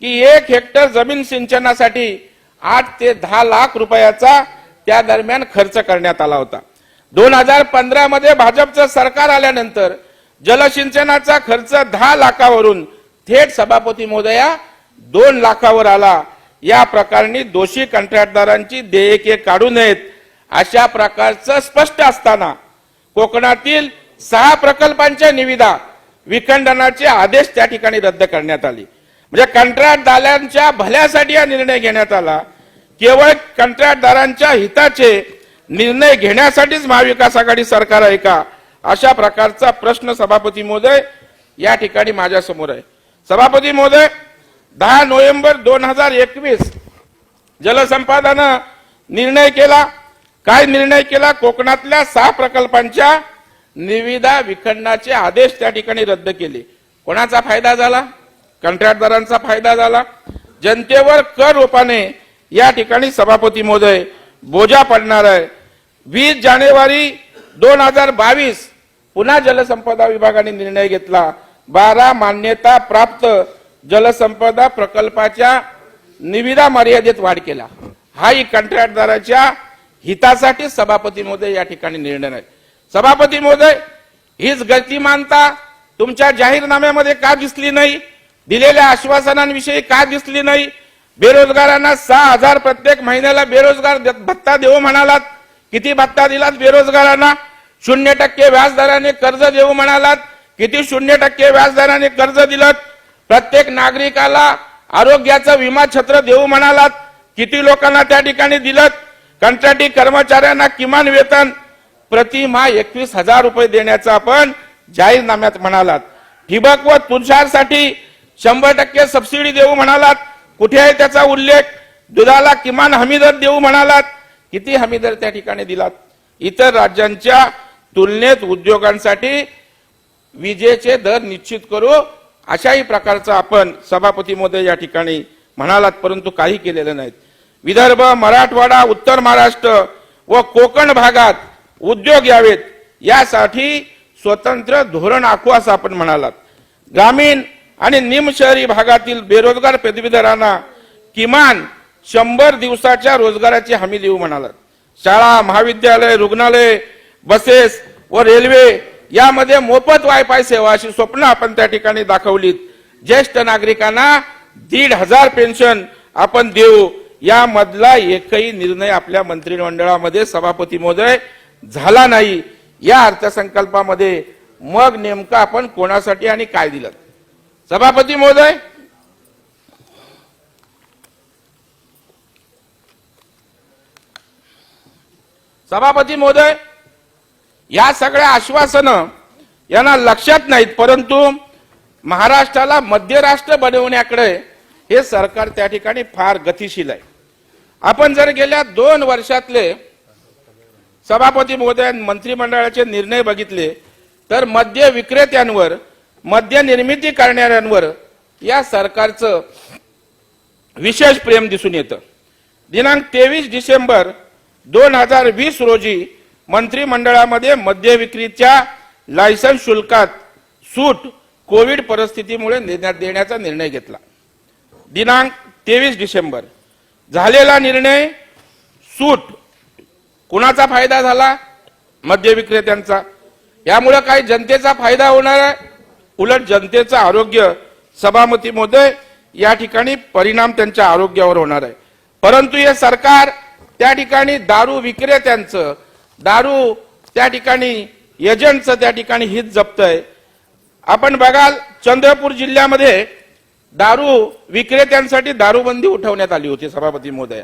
की 1 हेक्टर जमीन सिंचनासाठी 8 ते 10 लाख रुपयाचा त्या दरम्यान खर्च करण्यात आला होता. 2015 मध्ये भाजपचं सरकार आल्यानंतर जलसिंचनाचा खर्च 10 लाखावरून थेट सभापती महोदया 2 लाखावर आला. या प्रकरणी दोषी कंत्राटदारांची देयके काढू नयेत अशा प्रकारचं स्पष्ट असताना कोकणातील 6 प्रकल्पांच्या निविदा विखंडनाचे आदेश त्या ठिकाणी रद्द करण्यात आले. म्हणजे कंत्राटदारांच्या भल्यासाठी हा निर्णय घेण्यात आला. केवळ कंत्राटदारांच्या हिताचे निर्णय घेण्यासाठीच महाविकास आघाडी सरकार आहे का अशा प्रकारचा प्रश्न सभापती महोदय या ठिकाणी माझ्या समोर आहे. सभापती महोदय, 10 नोव्हेंबर 2021 जलसंपदानं निर्णय केला. काय निर्णय केला? कोकणातल्या 6 प्रकल्पांच्या निविदा विखंडनाचे आदेश त्या ठिकाणी रद्द केले. कोणाचा फायदा झाला? कंत्राटदारांचा फायदा झाला. जनतेवर कर रूपाने या ठिकाणी सभापती महोदय बोजा पडणार आहे. 20 जानेवारी 2022 पुन्हा जलसंपदा विभागाने निर्णय घेतला. 12 मान्यता प्राप्त जलसंपदा प्रकल्पाच्या निविदा मर्यादेत वाढ केला. हाही कंत्राटदाराच्या हितासाठी सभापती महोदय या ठिकाणी निर्णय आहे. सभापती महोदय, हीच गतिमानता तुमच्या जाहीरनाम्यामध्ये का दिसली नाही? दिलेल्या आश्वासनांविषयी का दिसली नाही? बेरोजगारांना 6,000 प्रत्येक महिन्याला बेरोजगार भत्ता देऊ म्हणालात. किती भत्ता दिलात बेरोजगारांना? 0% व्याजदराने कर्ज देऊ म्हणालात. किती 0% व्याजदराने कर्ज दिलं? प्रत्येक नागरिकाला आरोग्याचा विमा छत्र देऊ म्हणालात. किती लोकांना त्या ठिकाणी दिलं? कंत्राटी कर्मचाऱ्यांना किमान वेतन प्रतिमाह 21,000 रुपये देण्याचं आपण जाहीरनाम्यात म्हणालात. ठिबक व तुषारसाठी 100% सबसिडी देऊ म्हणालात. कुठे आहे त्याचा उल्लेख? दुधाला किमान हमीदर देऊ म्हणालात. किती हमीदर त्या ठिकाणी दिलात? इतर राज्यांच्या तुलनेत उद्योगांसाठी विजेचे दर निश्चित करू अशाही प्रकारचं आपण सभापती महोदय या ठिकाणी म्हणालात, परंतु काही केलेलं नाही. विदर्भ, मराठवाडा, उत्तर महाराष्ट्र व कोकण भागात उद्योग यावेत यासाठी स्वतंत्र धोरण आखू असं आपण म्हणालात. ग्रामीण आणि निमशहरी भागातील बेरोजगार पदवीधरांना किमान 100 दिवसाच्या रोजगाराची हमी देऊ म्हणालात. शाळा, महाविद्यालय, रुग्णालय, बसेस व रेल्वे यामध्ये मोफत वायफाय सेवा अशी स्वप्न आपण त्या ठिकाणी दाखवलीत. ज्येष्ठ नागरिकांना 1,500 पेन्शन आपण देऊ. यामधला एकही निर्णय आपल्या मंत्रिमंडळामध्ये सभापती महोदय झाला नाही. या अर्थसंकल्पामध्ये मग नेमकं आपण कोणासाठी आणि काय दिलं? सभापती महोदय, या सगळ्या आश्वासनं यांना लक्षात नाहीत, परंतु महाराष्ट्राला मध्यराष्ट्र बनवण्याकडे हे सरकार त्या ठिकाणी फार गतिशील आहे. आपण जर गेल्या 2 वर्षातले सभापती महोदय मंत्रिमंडळाचे निर्णय बघितले तर मद्य विक्रेत्यांवर, मद्य निर्मिती करणाऱ्यांवर या सरकारचं विशेष प्रेम दिसून येतं. दिनांक 23 डिसेंबर 2020 रोजी मंत्रिमंडळामध्ये मद्य विक्रीच्या लायसन्स शुल्कात सूट कोविड परिस्थितीमुळे देण्याचा निर्णय घेतला. दिनांक 23 डिसेंबर झालेला निर्णय, सूट कुणाचा फायदा झाला? मद्य विक्रेत्यांचा. यामुळे काही जनतेचा फायदा होणार आहे? उलट जनतेचं आरोग्य, सभापती महोदय, या ठिकाणी परिणाम त्यांच्या आरोग्यावर होणार आहे. परंतु हे सरकार त्या ठिकाणी दारू विक्रेत्यांचं, दारू त्या ठिकाणी एजंटचं त्या ठिकाणी हित जपतंय. आपण बघाल चंद्रपूर जिल्ह्यामध्ये दारू विक्रेत्यांसाठी दारूबंदी उठवण्यात आली होती. सभापती महोदय,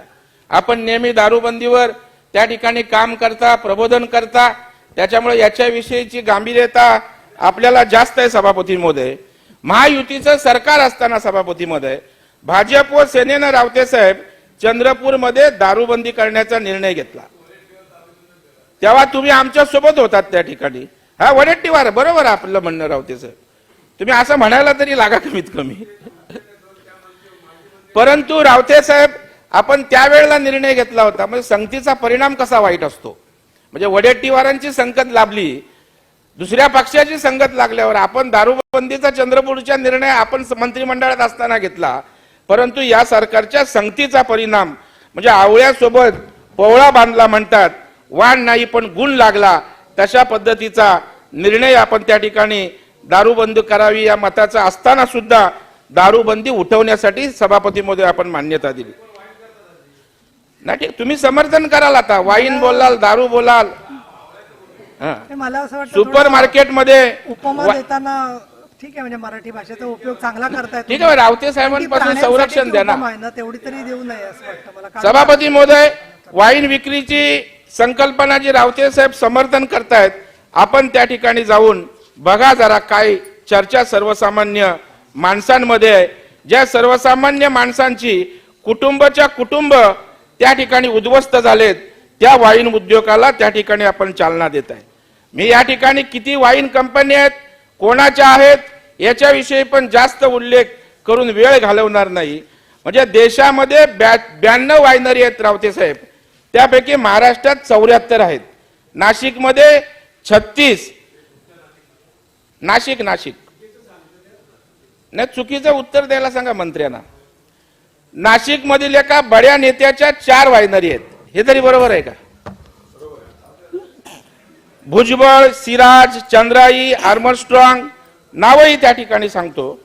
आपण नेहमी दारूबंदीवर त्या ठिकाणी काम करता, प्रबोधन करता, त्याच्यामुळे याच्याविषयीची गांभीर्यता आपल्याला जास्त आहे. सभापती महोदय, महायुतीचं सरकार असताना सभापती महोदय, भाजप व सेनेनं रावते साहेब चंद्रपूरमध्ये दारूबंदी करण्याचा निर्णय घेतला. तेव्हा तुम्ही आमच्या सोबत होतात त्या ठिकाणी. हा, वडेट्टीवार, बरोबर आपलं म्हणणं रावते साहेब, तुम्ही असं म्हणायला तरी लागा कमीत कमी. परंतु रावते साहेब, आपण त्यावेळेला निर्णय घेतला होता. म्हणजे संगतीचा परिणाम कसा वाईट असतो. म्हणजे वडेट्टीवारांची संगत लाभली, दुसऱ्या पक्षाची संगत लागल्यावर आपण दारूबंदीचा चंद्रपूरचा निर्णय आपण मंत्रिमंडळात असताना घेतला. परंतु या सरकारच्या संगतीचा परिणाम म्हणजे आवळ्यासोबत पोवळा बांधला म्हणतात, वाण नाही पण गुण लागला, तशा पद्धतीचा निर्णय आपण त्या ठिकाणी दारूबंदी करावी या मताचा असताना सुद्धा दारूबंदी उठवण्यासाठी सभापती महोदय आपण मान्यता दिली. नाही ठीक, तुम्ही समर्थन कराल. आता वाईन बोलाल, दारू बोलाल. मला असं वाटतं सुपर मार्केटमध्ये उपमा देताना ठीक आहे, म्हणजे मराठी भाषेचा उपयोग चांगला करतायत. ठीक आहे, रावते साहेबांपासून संरक्षण द्या ना. तेवढी तरी देऊ नये असं वाटतं मला. सभापती महोदय, वाईन विक्रीची संकल्पना जी रावते साहेब समर्थन करतायत, आपण त्या ठिकाणी जाऊन बघा जरा काय चर्चा सर्वसामान्य माणसांमध्ये आहे. ज्या सर्वसामान्य माणसांची कुटुंबाच्या कुटुंब त्या ठिकाणी उद्ध्वस्त झालेत, त्या वाईन उद्योगाला त्या ठिकाणी आपण चालना देत आहे. मी या ठिकाणी किती वाईन कंपनी आहेत, कोणाच्या आहेत याच्याविषयी पण जास्त उल्लेख करून वेळ घालवणार नाही. म्हणजे देशामध्ये 92 वायनरी आहेत रावते साहेब, त्यापैकी महाराष्ट्रात 74 आहेत, नाशिकमध्ये 36. नाशिक नाही, चुकीचं उत्तर द्यायला सांगा मंत्र्यांना. नाशिक मधील एका बड्या नेत्याच्या 4 वायनरी आहेत, हे तरी बरोबर आहे का? भुजबळ, सिराज, चंद्राई, आर्मस्ट्रॉंग नावही त्या ठिकाणी सांगतो.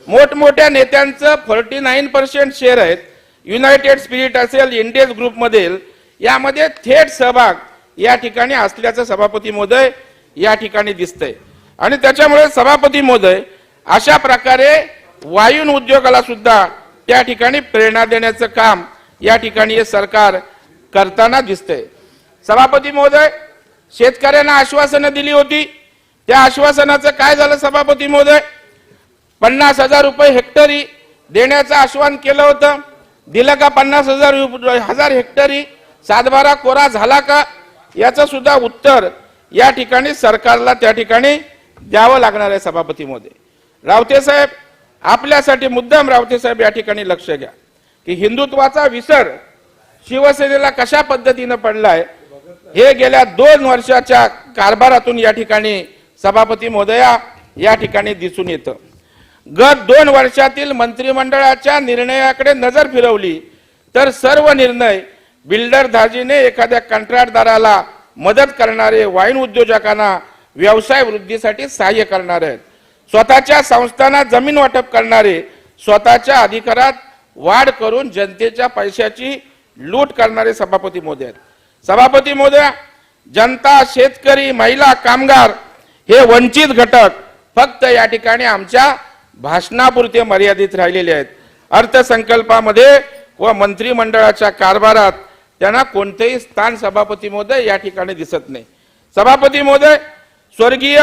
मोठमोठ्या नेत्यांचं 49% शेअर आहेत. युनायटेड स्पिरिट असेल, इंडेज ग्रुप मधील, यामध्ये थेट सहभाग या ठिकाणी असल्याचं सभापती महोदय या ठिकाणी दिसतंय. आणि त्याच्यामुळे सभापती महोदय अशा प्रकारे वायून उद्योगाला सुद्धा त्या ठिकाणी प्रेरणा देण्याचं काम या ठिकाणी हे सरकार करताना दिसतंय. सभापती महोदय, शेतकऱ्यांना आश्वासनं दिली होती, त्या आश्वासनाचं काय झालं सभापती महोदय? 50,000 रुपये हेक्टरी देण्याचं आश्वासन केलं होतं, दिलं का? 50,000 हेक्टरी सातबारा कोरा झाला का? याचं सुद्धा उत्तर या ठिकाणी सरकारला त्या ठिकाणी द्यावं लागणार आहे. सभापती महोदय, रावते साहेब, आपल्यासाठी मुद्दाम रावते साहेब या ठिकाणी लक्ष घ्या की हिंदुत्वाचा विसर शिवसेनेला कशा पद्धतीनं पडलाय हे गेल्या 2 वर्षाच्या कारभारातून या ठिकाणी सभापती महोदया या ठिकाणी दिसून येतं. गत 2 वर्षातील मंत्रिमंडळाच्या निर्णयाकडे नजर फिरवली तर सर्व निर्णय बिल्डर धार्जिने एखाद्या कंत्राटदाराला मदत करणारे, वाईन उद्योजकांना व्यवसाय वृद्धीसाठी सहाय्य करणारे आहेत, स्वतःच्या संस्थांना जमीन वाटप करणारे, स्वतःच्या अधिकारात वाढ करून जनतेच्या पैशाची लूट करणारे सभापती महोदय आहेत. सभापती महोदय, जनता, शेतकरी, महिला, कामगार हे वंचित घटक फक्त या ठिकाणी आमच्या भाषणापुरते मर्यादित राहिलेले आहेत. अर्थसंकल्पामध्ये व मंत्रिमंडळाच्या कारभारात त्यांना कोणतेही स्थान सभापती महोदय या ठिकाणी दिसत नाही. सभापती महोदय, स्वर्गीय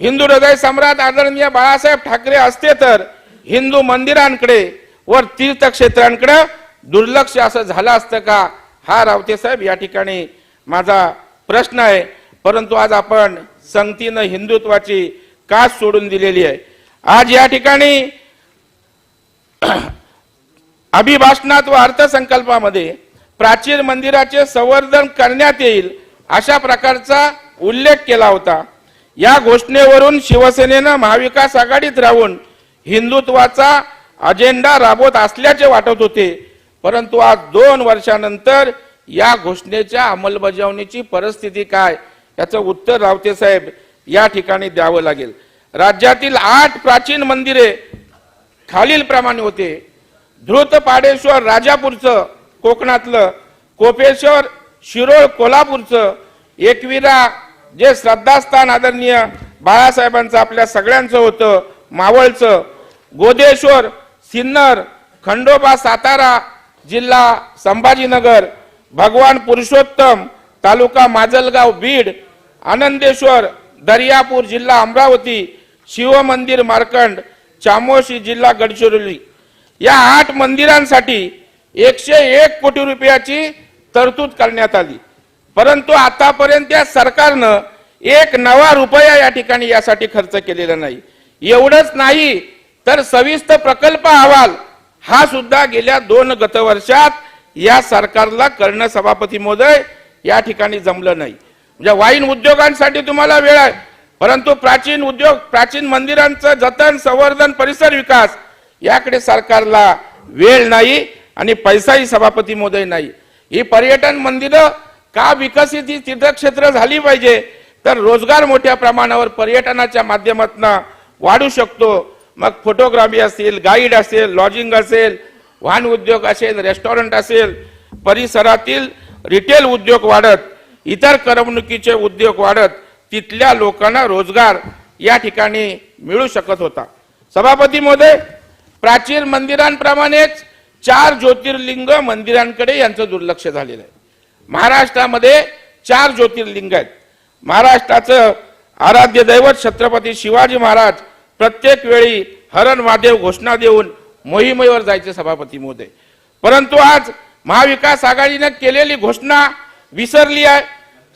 हिंदू हृदय सम्राट आदरणीय बाळासाहेब ठाकरे असते तर हिंदू मंदिरांकडे व तीर्थक्षेत्रांकडे दुर्लक्ष असं झालं असतं का? हा रावते साहेब या ठिकाणी माझा प्रश्न आहे. परंतु आज आपण संगतीनं हिंदुत्वाची कास सोडून दिलेली आहे. आज या ठिकाणी अभिभाषणात व अर्थसंकल्पामध्ये प्राचीन मंदिराचे संवर्धन करण्यात येईल अशा प्रकारचा उल्लेख केला होता. या घोषणेवरून शिवसेनेनं महाविकास आघाडीत राहून हिंदुत्वाचा अजेंडा राबवत असल्याचे वाटत होते. परंतु आज 2 वर्षानंतर या घोषणेच्या अंमलबजावणीची परिस्थिती काय याचं उत्तर रावते साहेब या ठिकाणी द्यावं लागेल. राज्यातील 8 प्राचीन मंदिरे खालील प्रमाणे होते. धृतपाडेश्वर राजापूरचं कोकणातलं, कोपेश्वर शिरोळ कोल्हापूरचं, एकविरा जे श्रद्धास्थान आदरणीय बाळासाहेबांचं आपल्या सगळ्यांचं होतं मावळचं, गोदेश्वर सिन्नर, खंडोबा सातारा जिल्हा संभाजीनगर, भगवान पुरुषोत्तम तालुका माजलगाव बीड, आनंदेश्वर दर्यापूर जिल्हा अमरावती, शिवमंदिर मार्कंड चामोशी जिल्हा गडचिरोली, या 8 मंदिरांसाठी 101 कोटी रुपयाची तरतूद करण्यात आली. परंतु आतापर्यंत या सरकारनं 1 नवा रुपया या ठिकाणी यासाठी खर्च केलेला नाही. एवढंच नाही तर सविस्तर प्रकल्प अहवाल हा सुद्धा गेल्या 2 गतवर्षात या सरकारला करणं सभापती महोदय या ठिकाणी जमलं नाही. म्हणजे वाईन उद्योगांसाठी तुम्हाला वेळ आहे, परंतु प्राचीन उद्योग, प्राचीन मंदिरांचं जतन, संवर्धन, परिसर विकास याकडे सरकारला वेळ नाही आणि पैसाही सभापती महोदय नाही. ही पर्यटन मंदिरं का विकसित, ही तीर्थक्षेत्र झाली पाहिजे तर रोजगार मोठ्या प्रमाणावर पर्यटनाच्या माध्यमातून वाढू शकतो. मग फोटोग्राफी असेल, गाईड असेल, लॉजिंग असेल, वाहन उद्योग असेल, रेस्टॉरंट असेल, परिसरातील रिटेल उद्योग वाढत, इतर करमणुकीचे उद्योग वाढत तिथल्या लोकांना रोजगार या ठिकाणी मिळू शकत होता. सभापती महोदय, प्राचीन मंदिरांप्रमाणेच 4 ज्योतिर्लिंग मंदिरांकडे यांचं दुर्लक्ष झालेलं आहे. महाराष्ट्रामध्ये 4 ज्योतिर्लिंग आहेत. महाराष्ट्राचं आराध्य दैवत छत्रपती शिवाजी महाराज प्रत्येक वेळी हरण महादेव घोषणा देऊन मोहिमेवर जायचे सभापती महोदय. परंतु आज महाविकास आघाडीने केलेली घोषणा विसरली आहे.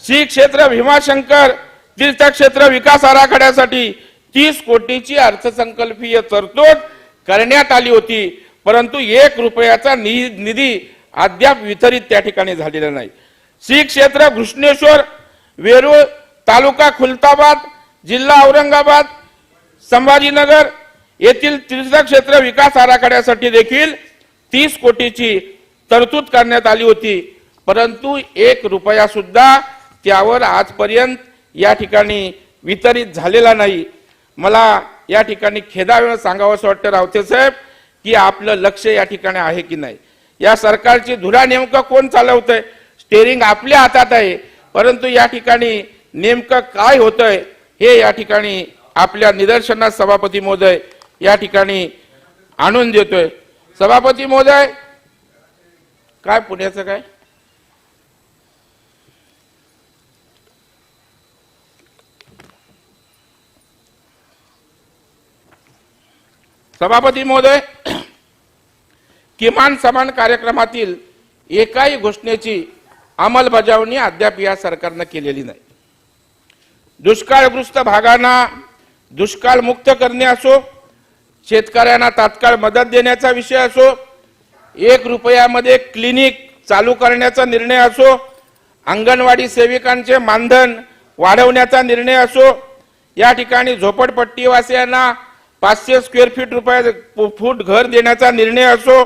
श्री क्षेत्र भीमाशंकर तीर्थक्षेत्र विकास आराखड्यासाठी 30 कोटीची अर्थसंकल्पीय तरतूद करण्यात आली होती. परंतु 1 रुपयाचा निधी अद्याप वितरित त्या ठिकाणी झालेला नाही. श्री क्षेत्र घृष्णेश्वर, वेरूळ तालुका खुलताबाद, जिल्हा औरंगाबाद, संभाजीनगर येथील तीर्थक्षेत्र विकास आराखड्यासाठी देखील 30 कोटीची तरतूद करण्यात आली होती, परंतु 1 रुपया सुद्धा त्यावर आजपर्यंत या ठिकाणी वितरित झालेला नाही. मला या ठिकाणी खेदाने सांगावं असं वाटतं रावते साहेब की आपलं लक्ष या ठिकाणी आहे की नाही. या सरकारची धुरा नेमकं कोण चालवतंय? स्टेरिंग आपल्या हातात आहे, परंतु या ठिकाणी नेमकं काय होतंय हे या ठिकाणी आपल्या निदर्शनास सभापती महोदय या ठिकाणी आणून देतोय. सभापती महोदय, काय पुण्याचं काय सभापती महोदय, किमान समान कार्यक्रमातील एकाही घोषणेची अंमलबजावणी अद्याप या सरकारनं केलेली नाही. दुष्काळग्रस्त भागांना दुष्काळ मुक्त करणे असो, शेतकऱ्यांना तात्काळ मदत देण्याचा विषय असो, 1 रुपयामध्ये क्लिनिक चालू करण्याचा निर्णय असो, अंगणवाडी सेविकांचे मानधन वाढवण्याचा निर्णय असो, या ठिकाणी झोपडपट्टीवासियांना 500 स्क्वेअर फूट घर देण्याचा निर्णय असो,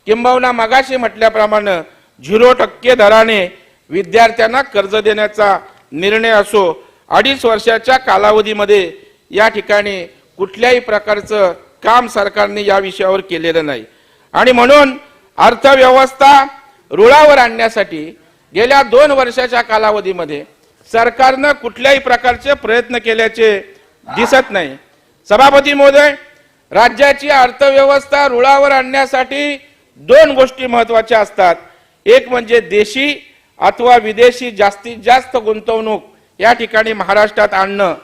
किंबहुना मगाशी म्हटल्याप्रमाणे 0% दराने विद्यार्थ्यांना कर्ज देण्याचा निर्णय असो, 2.5 वर्षाच्या कालावधीमध्ये या ठिकाणी कुठल्याही प्रकारचं काम सरकारने या विषयावर केलेलं नाही. आणि म्हणून अर्थव्यवस्था रुळावर आणण्यासाठी गेल्या 2 वर्षाच्या कालावधीमध्ये सरकारनं कुठल्याही प्रकारचे प्रयत्न केल्याचे दिसत नाही. सभापती महोदय, राज्याची अर्थव्यवस्था रुळावर आणण्यासाठी 2 गोष्टी महत्त्वाच्या असतात. एक म्हणजे देशी अथवा विदेशी जास्तीत जास्त गुंतवणूक या ठिकाणी महाराष्ट्रात आणणं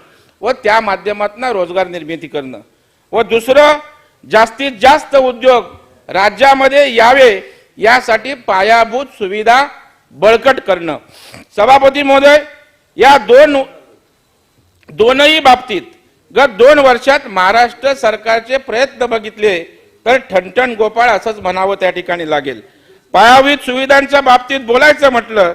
व त्या माध्यमातून रोजगार निर्मिती करणं, व दुसरं जास्तीत जास्त उद्योग राज्यामध्ये यावे यासाठी पायाभूत सुविधा बळकट करणं. सभापती महोदय, या दोनही बाबतीत गत 2 वर्षात महाराष्ट्र सरकारचे प्रयत्न बघितले तर ठणठण गोपाळ असंच म्हणावं त्या ठिकाणी लागेल. पायाभूत सुविधांच्या बाबतीत बोलायचं म्हटलं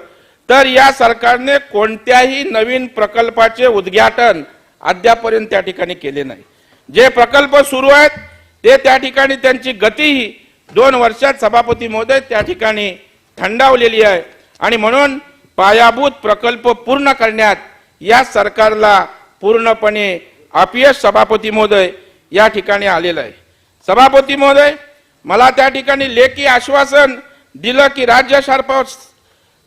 तर या सरकारने कोणत्याही नवीन प्रकल्पाचे उद्घाटन अद्यापर्यंत त्या ठिकाणी केले नाही. जे प्रकल्प सुरू आहेत ते त्या ठिकाणी त्यांची गतीही 2 वर्षात सभापती महोदय त्या ठिकाणी थंडावलेली आहे. आणि म्हणून पायाभूत प्रकल्प पूर्ण करण्यात या सरकारला पूर्णपणे अपयश सभापती महोदय या ठिकाणी आलेलं आहे. सभापती महोदय, मला त्या ठिकाणी लेखी आश्वासन दिलं की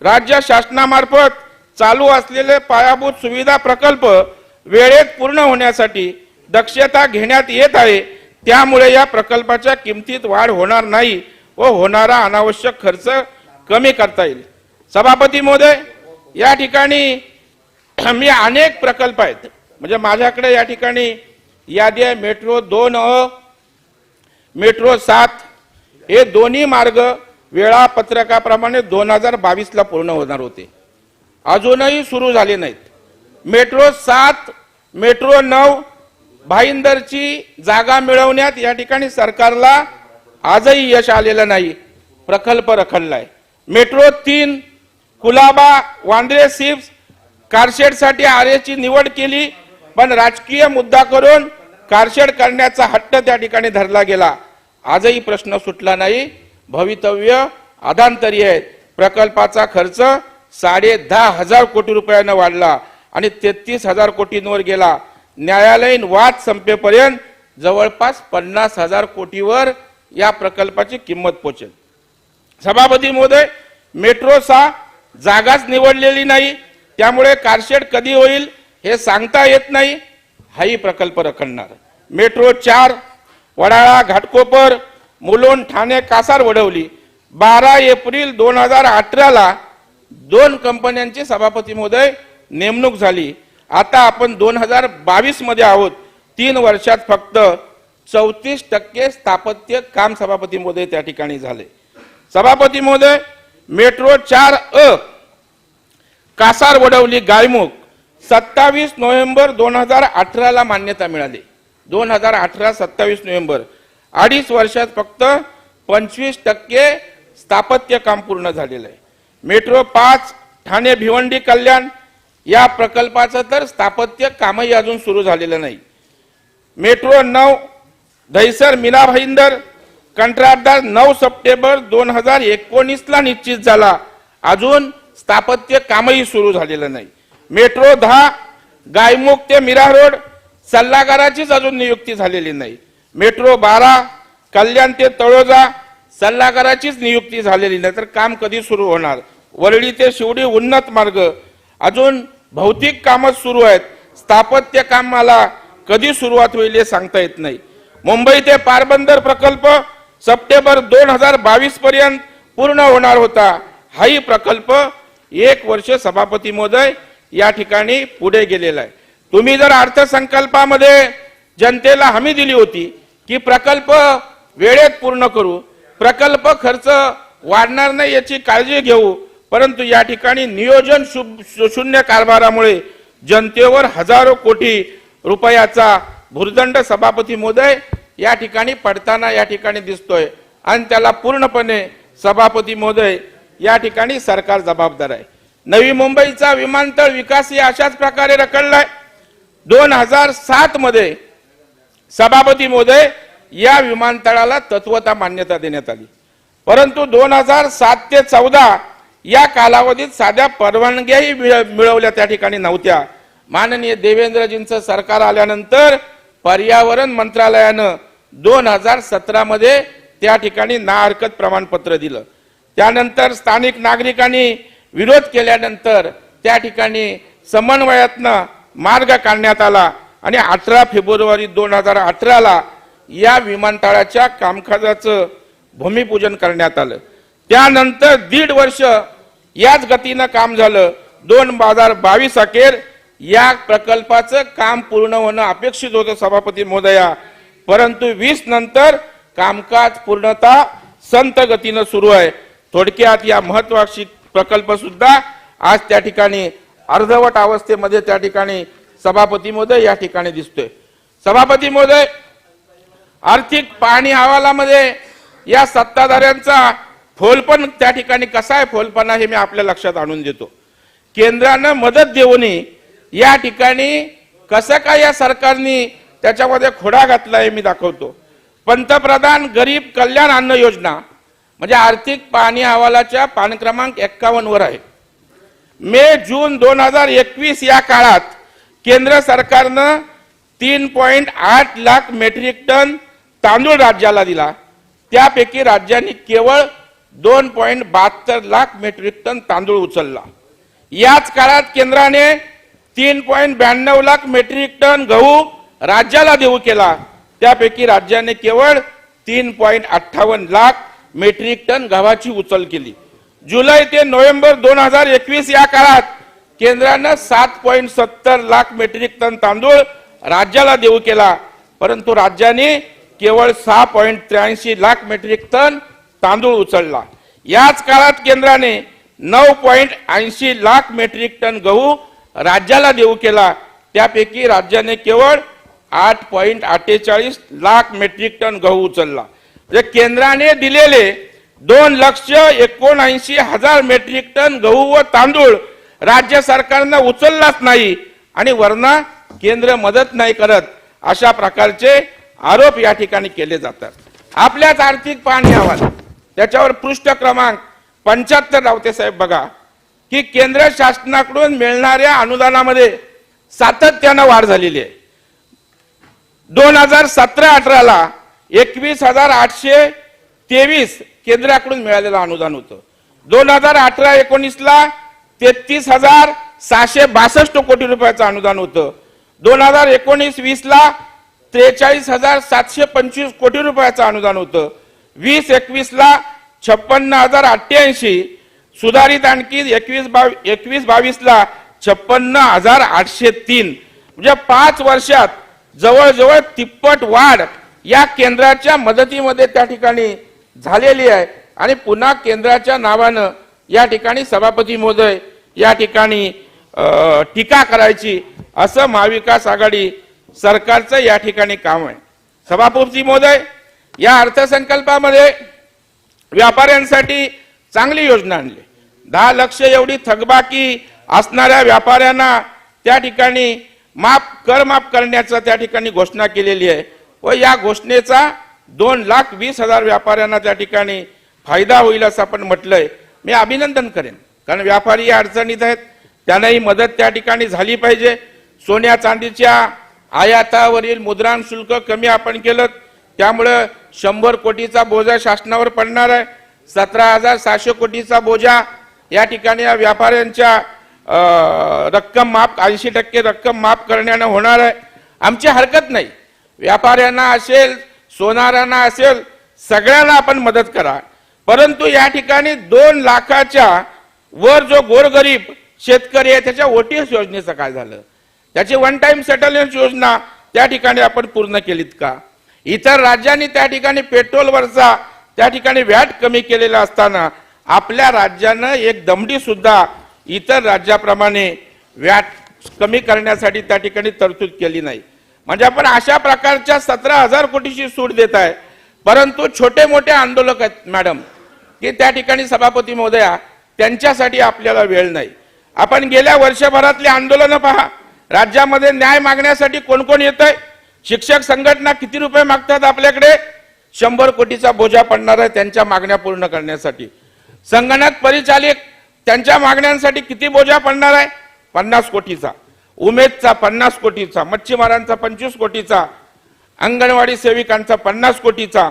राज्य शासनामार्फत चालू असलेले पायाभूत सुविधा प्रकल्प वेळेत पूर्ण होण्यासाठी दक्षता घेण्यात येत आहे. त्यामुळे या प्रकल्पाच्या किमतीत वाढ होणार नाही व होणारा अनावश्यक खर्च कमी करता येईल. सभापती महोदय, या ठिकाणी मी अनेक प्रकल्प आहेत, म्हणजे माझ्याकडे या ठिकाणी यादी आहे. मेट्रो 2A, मेट्रो 7 हे दोन्ही मार्ग वेळापत्रकाप्रमाणे 2022ला पूर्ण होणार होते, अजूनही सुरू झाले नाहीत. मेट्रो 7, मेट्रो 9 भाईंदरची जागा मिळवण्यात या ठिकाणी सरकारला आजही यश आलेलं नाही, प्रकल्प रखडलाय. मेट्रो 3 कुलाबा वांद्रे सिप्स कारशेडसाठी आरेची निवड केली, पण राजकीय मुद्दा करून कारशेड करण्याचा हट्ट त्या ठिकाणी धरला गेला. आजही प्रश्न सुटला नाही, भवितव्य अधांतरी आहे. प्रकल्पाचा खर्च 10,500 कोटी रुपयांना वाढला आणि 33,000 कोटींवर गेला. न्यायालयीन वाद संपेपर्यंत जवळपास 50,000 कोटीवर या प्रकल्पाची किंमत पोहोचेल. सभापती महोदय, मेट्रो 6 जागाच निवडलेली नाही, त्यामुळे कारशेड कधी होईल हे सांगता येत नाही, हाही प्रकल्प रखडणार. मेट्रो 4 वडाळा घाटकोपर मुलुंड ठाणे कासार वडवली 12 एप्रिल 2018ला 2 कंपन्यांची सभापती महोदय नेमणूक झाली. आता आपण 2022 मध्ये आहोत. 3 वर्षात फक्त 34% स्थापत्य काम सभापती महोदय त्या ठिकाणी झाले. सभापती महोदय, metro 4A Kasar Vadavali Gaimukh 27 November 2018ला मान्यता मिळाली. 2018 27 नोव्हेंबर 2.5 वर्षात फक्त 25% स्थापत्य काम पूर्ण झालेलं आहे. मेट्रो 5 ठाणे भिवंडी कल्याण या प्रकल्पाचं तर स्थापत्य कामही अजून सुरू झालेलं नाही. मेट्रो 9 दहिसर मीना भाईंदर कंत्राटदार 9 सप्टेंबर 2019 ला निश्चित झाला, अजून स्थापत्य कामही सुरू झालेलं नाही. मेट्रो 10 गायमुख ते मीरा रोड सल्लागाराचीच अजून नियुक्ती झालेली नाही. मेट्रो 12 कल्याण ते तळोजा सल्लागाराचीच नियुक्ती झालेली नाही, तर काम कधी सुरू होणार? वरळी ते शिवडी उन्नत मार्ग अजून भौतिक कामच सुरू आहेत, स्थापत्य कामाला कधी सुरुवात होईल हे सांगता येत नाही. मुंबई ते पारबंदर प्रकल्प सप्टेंबर 2022 पर्यंत पूर्ण होणार होता. हाही प्रकल्प 1 वर्ष सभापती महोदय या ठिकाणी पुढे गेलेला आहे. तुम्ही जर अर्थसंकल्पामध्ये जनतेला हमी दिली होती की प्रकल्प वेळेत पूर्ण करू, प्रकल्प खर्च वाढणार नाही याची काळजी घेऊ, परंतु या ठिकाणी नियोजन शून्य कारभारामुळे जनतेवर हजारो कोटी रुपयाचा भुर्दंड सभापती महोदय या ठिकाणी पडताना या ठिकाणी दिसतोय आणि त्याला पूर्णपणे सभापती महोदय या ठिकाणी सरकार जबाबदार आहे. नवी मुंबईचा विमानतळ विकास ही अशाच प्रकारे रखडलाय. 2007 मध्ये सभापती महोदय या विमानतळाला तत्वता मान्यता देण्यात आली, परंतु 2007 ते 14 या कालावधीत साध्या परवानग्याही मिळवल्या त्या ठिकाणी नव्हत्या. माननीय देवेंद्रजींचं सरकार आल्यानंतर पर्यावरण मंत्रालयानं 2017 मध्ये त्या ठिकाणी नाहरकत प्रमाणपत्र दिलं. त्यानंतर स्थानिक नागरिकांनी विरोध केल्यानंतर त्या ठिकाणी समन्वयातनं मार्ग काढण्यात आला आणि 18 फेब्रुवारी 2018 या विमानतळाच्या कामकाजाचं भूमिपूजन करण्यात आलं. त्यानंतर 1.5 वर्ष याच गतीनं काम झालं. 2022 अखेर या प्रकल्पाचं काम पूर्ण होणं अपेक्षित होतं सभापती महोदया, परंतु 20 नंतर कामकाज पूर्णतः संत गतीनं सुरू आहे. थोडक्यात या महत्वाची प्रकल्प सुद्धा आज त्या ठिकाणी अर्धवट अवस्थेमध्ये त्या ठिकाणी सभापती महोदय या ठिकाणी दिसतोय. सभापती महोदय, आर्थिक पाहणी अहवालामध्ये या सत्ताधाऱ्यांचा फोलपण त्या ठिकाणी कसा आहे फोलपणा हे मी आपल्या लक्षात आणून देतो. केंद्रानं मदत देऊनही या ठिकाणी कसं काय या सरकारने त्याच्यामध्ये खोडा घातला हे मी दाखवतो. पंतप्रधान गरीब कल्याण अन्न योजना म्हणजे आर्थिक पाहणी अहवालाच्या पान क्रमांक 51 वर आहे. मे जून 2021 या काळात केंद्र सरकारनं 3.8 लाख मेट्रिक टन तांदूळ राज्याला दिला, त्यापैकी राज्यांनी केवळ 2.72 लाख मेट्रिक टन तांदूळ उचलला. याच काळात केंद्राने 3.92 लाख मेट्रिक टन गहू राज्याला देऊ केला, त्यापैकी राज्याने केवळ 3.58 लाख मेट्रिक टन गव्हाची उचल केली. जुलै ते नोव्हेंबर 2021 या काळात केंद्रानं 7.70 लाख मेट्रिक टन तांदूळ राज्याला देऊ केला, परंतु राज्याने केवळ 6.83 लाख मेट्रिक टन तांदूळ उचलला. याच काळात केंद्राने 9.80 लाख मेट्रिक टन गहू राज्याला देऊ केला, त्यापैकी राज्याने केवळ 8.48 लाख मेट्रिक टन गहू उचलला. म्हणजे केंद्राने दिलेले 2,79,000 मेट्रिक टन गहू व तांदूळ राज्य सरकारनं उचललाच नाही आणि वरना केंद्र मदत नाही करत, अशा प्रकारचे आरोप या ठिकाणी केले जातात. आपल्याच आर्थिक पाहणी अहवाल त्याच्यावर पृष्ठ क्रमांक 75 रावते साहेब बघा की केंद्र शासनाकडून मिळणाऱ्या अनुदानामध्ये सातत्यानं वाढ झालेली आहे. 2017-18 ला 21,823 केंद्राकडून मिळालेलं अनुदान होतं. 2018-19 ला 33,662 कोटी रुपयाचं अनुदान होतं. 2019-20 ला 43,725 कोटी रुपयाचं अनुदान होतं. 20-21 ला 56,088, सुधारित आणखी 21-22 ला 56,803. म्हणजे 5 वर्षात जवळजवळ तिप्पट वाढ या केंद्राच्या मदतीमध्ये त्या ठिकाणी झालेली आहे आणि पुन्हा केंद्राच्या नावानं या ठिकाणी सभापती महोदय या ठिकाणी टीका करायची असं महाविकास आघाडी सरकारचं या ठिकाणी काम आहे. सभापती महोदय, या अर्थसंकल्पामध्ये व्यापाऱ्यांसाठी चांगली योजना आणली. 10 लाख एवढी थकबाकी असणाऱ्या व्यापाऱ्यांना त्या ठिकाणी कर माफ करण्याचं त्या ठिकाणी घोषणा केलेली आहे व या घोषणेचा 2,20,000 व्यापाऱ्यांना त्या ठिकाणी फायदा होईल असं आपण म्हटलंय. मी अभिनंदन करेन, कारण व्यापारी या अडचणीत आहेत, त्यांनाही मदत त्या ठिकाणी झाली पाहिजे. सोन्या चांदीच्या आयातावरील मुद्रांक शुल्क कमी आपण केलं, त्यामुळे 100 कोटीचा बोजा शासनावर पडणार आहे. 17,700 कोटीचा बोजा या ठिकाणी या व्यापाऱ्यांच्या रक्कम माफ 80% रक्कम माफ करण्याने होणार आहे. आमची हरकत नाही, व्यापाऱ्यांना असेल सोनारांना असेल सगळ्यांना आपण मदत करा, परंतु या ठिकाणी 2 लाखाच्या वर जो गोरगरीब शेतकरी आहे त्याच्या ओटीएस योजनेचं काय झालं, त्याची वन टाइम सेटलमेंट योजना त्या ठिकाणी आपण पूर्ण केलीत का? इतर राज्यांनी त्या ठिकाणी पेट्रोलवरचा त्या ठिकाणी व्हॅट कमी केलेला असताना आपल्या राज्यानं एक दमडी सुद्धा इतर राज्याप्रमाणे व्हॅट कमी करण्यासाठी त्या ठिकाणी तरतूद केली नाही. म्हणजे आपण अशा प्रकारच्या 17,000 कोटीची सूट देत आहे, परंतु छोटे मोठे आंदोलक आहेत मॅडम की त्या ठिकाणी सभापती महोदया त्यांच्यासाठी आपल्याला वेळ नाही. आपण गेल्या वर्षभरातले आंदोलन पहा, राज्यामध्ये न्याय मागण्यासाठी कोण कोण येतंय. शिक्षक संघटना किती रुपये मागतात आपल्याकडे? 100 कोटीचा बोजा पडणार आहे त्यांच्या मागण्या पूर्ण करण्यासाठी. संगणक परिचालक त्यांच्या मागण्यांसाठी किती बोजा पडणार आहे? 50 कोटीचा. उमेदचा 50 कोटीचा, मच्छीमारांचा 25 कोटीचा, अंगणवाडी सेविकांचा 50 कोटीचा,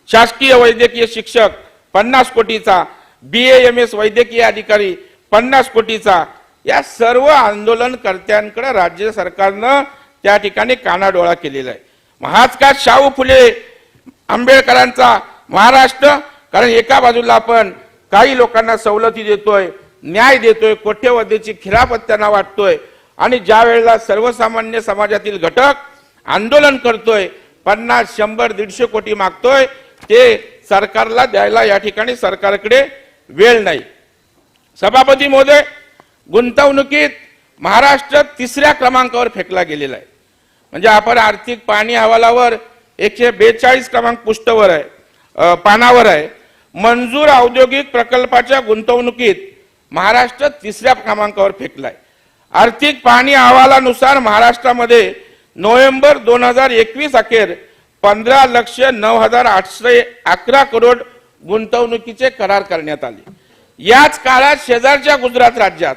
शासकीय वैद्यकीय शिक्षक 50 कोटीचा, BAMS वैद्यकीय अधिकारी 50 कोटीचा. या सर्व आंदोलनकर्त्यांकडे राज्य सरकारनं त्या ठिकाणी कानाडोळा केलेला आहे. हाच का शाहू फुले आंबेडकरांचा महाराष्ट्र? कारण एका बाजूला आपण काही लोकांना सवलती देतोय, न्याय देतोय, कोट्यवधीची खिरापत त्यांना वाटतोय, आणि ज्या वेळेला सर्वसामान्य समाजातील घटक आंदोलन करतोय 50, 100, 150 कोटी मागतोय, ते सरकारला द्यायला या ठिकाणी सरकारकडे वेळ नाही. सभापती महोदय, गुंतवणुकीत महाराष्ट्र 3ऱ्या क्रमांकावर फेकला गेलेला आहे. म्हणजे आपण आर्थिक पाहणी अहवालावर 142 क्रमांक पुष्टवर आहे, पानावर आहे. मंजूर औद्योगिक प्रकल्पाच्या गुंतवणुकीत महाराष्ट्र 3ऱ्या क्रमांकावर फेकलाय. आर्थिक पाहणी अहवालानुसार महाराष्ट्रामध्ये नोव्हेंबर 2021 अखेर 15,09,811 करोड गुंतवणुकीचे करार करण्यात आले. याच काळात शेजारच्या गुजरात राज्यात,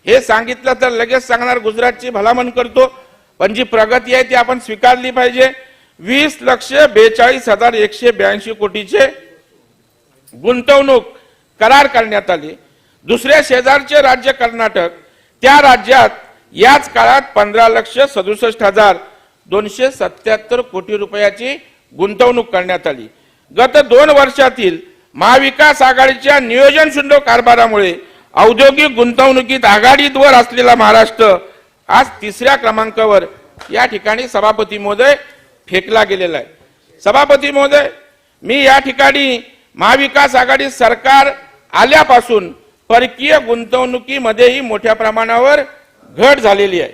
हे सांगितलं तर लगेच सांगणार गुजरातची भलामण करतो, पण जी प्रगती आहे ती आपण स्वीकारली पाहिजे. 20,42,182 कोटीचे गुंतवणूक करार करण्यात आली. दुसऱ्या शेजारचे राज्य कर्नाटक, त्या राज्यात याच काळात 15,67,277 कोटी रुपयाची गुंतवणूक करण्यात आली. गत 2 वर्षातील महाविकास आघाडीच्या नियोजन शून्य कारभारामुळे औद्योगिक गुंतवणुकीत आघाडीवर असलेला महाराष्ट्र आज 3ऱ्या क्रमांकावर या ठिकाणी सभापती महोदय फेकला गेलेला आहे. सभापती महोदय, मी या ठिकाणी महाविकास आघाडी सरकार आल्यापासून परकीय गुंतवणुकीमध्येही मोठ्या प्रमाणावर घट झालेली आहे.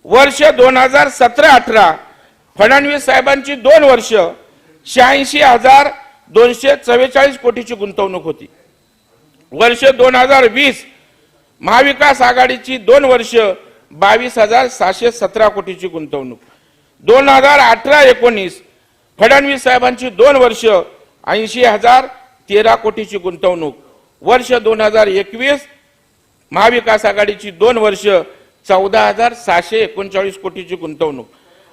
वर्ष 2017-18 फडणवीस साहेबांची 2 वर्ष 86,244 कोटीची गुंतवणूक होती. वर्ष 2020 महाविकास आघाडीची 2 वर्ष 22,717 कोटीची गुंतवणूक. 2018-19 फडणवीस साहेबांची 2 वर्ष 80,013 कोटीची गुंतवणूक. वर्ष 2021 महाविकास आघाडीची 2 वर्ष 14,739 कोटीची गुंतवणूक.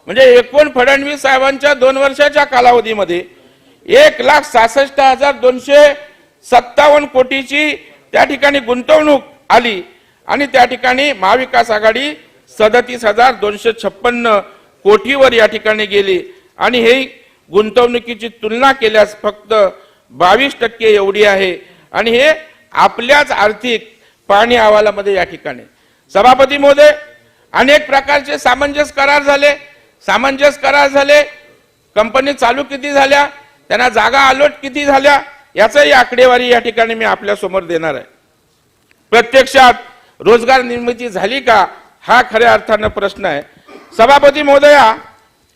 म्हणजे एकूण फडणवीस साहेबांच्या 2 वर्षाच्या कालावधीमध्ये 1,66,257 कोटीची त्या ठिकाणी गुंतवणूक आली, आणि त्या ठिकाणी महाविकास आघाडी 37,256 कोटीवर या ठिकाणी गेली, आणि हे गुंतवणुकीची तुलना केल्यास फक्त 22% एवढी आहे, आणि हे आपल्याच आर्थिक पाहणी अहवालामध्ये या ठिकाणी. सभापती महोदय, अनेक प्रकारचे सामंजस्य करार झाले. कंपनी चालू किती झाल्या, त्यांना जागा अलॉट किती झाल्या, याचाही आकडेवारी या ठिकाणी मी आपल्या समोर देणार आहे. प्रत्यक्षात रोजगार निर्मिती झाली का, हा खऱ्या अर्थानं प्रश्न आहे. सभापती महोदया,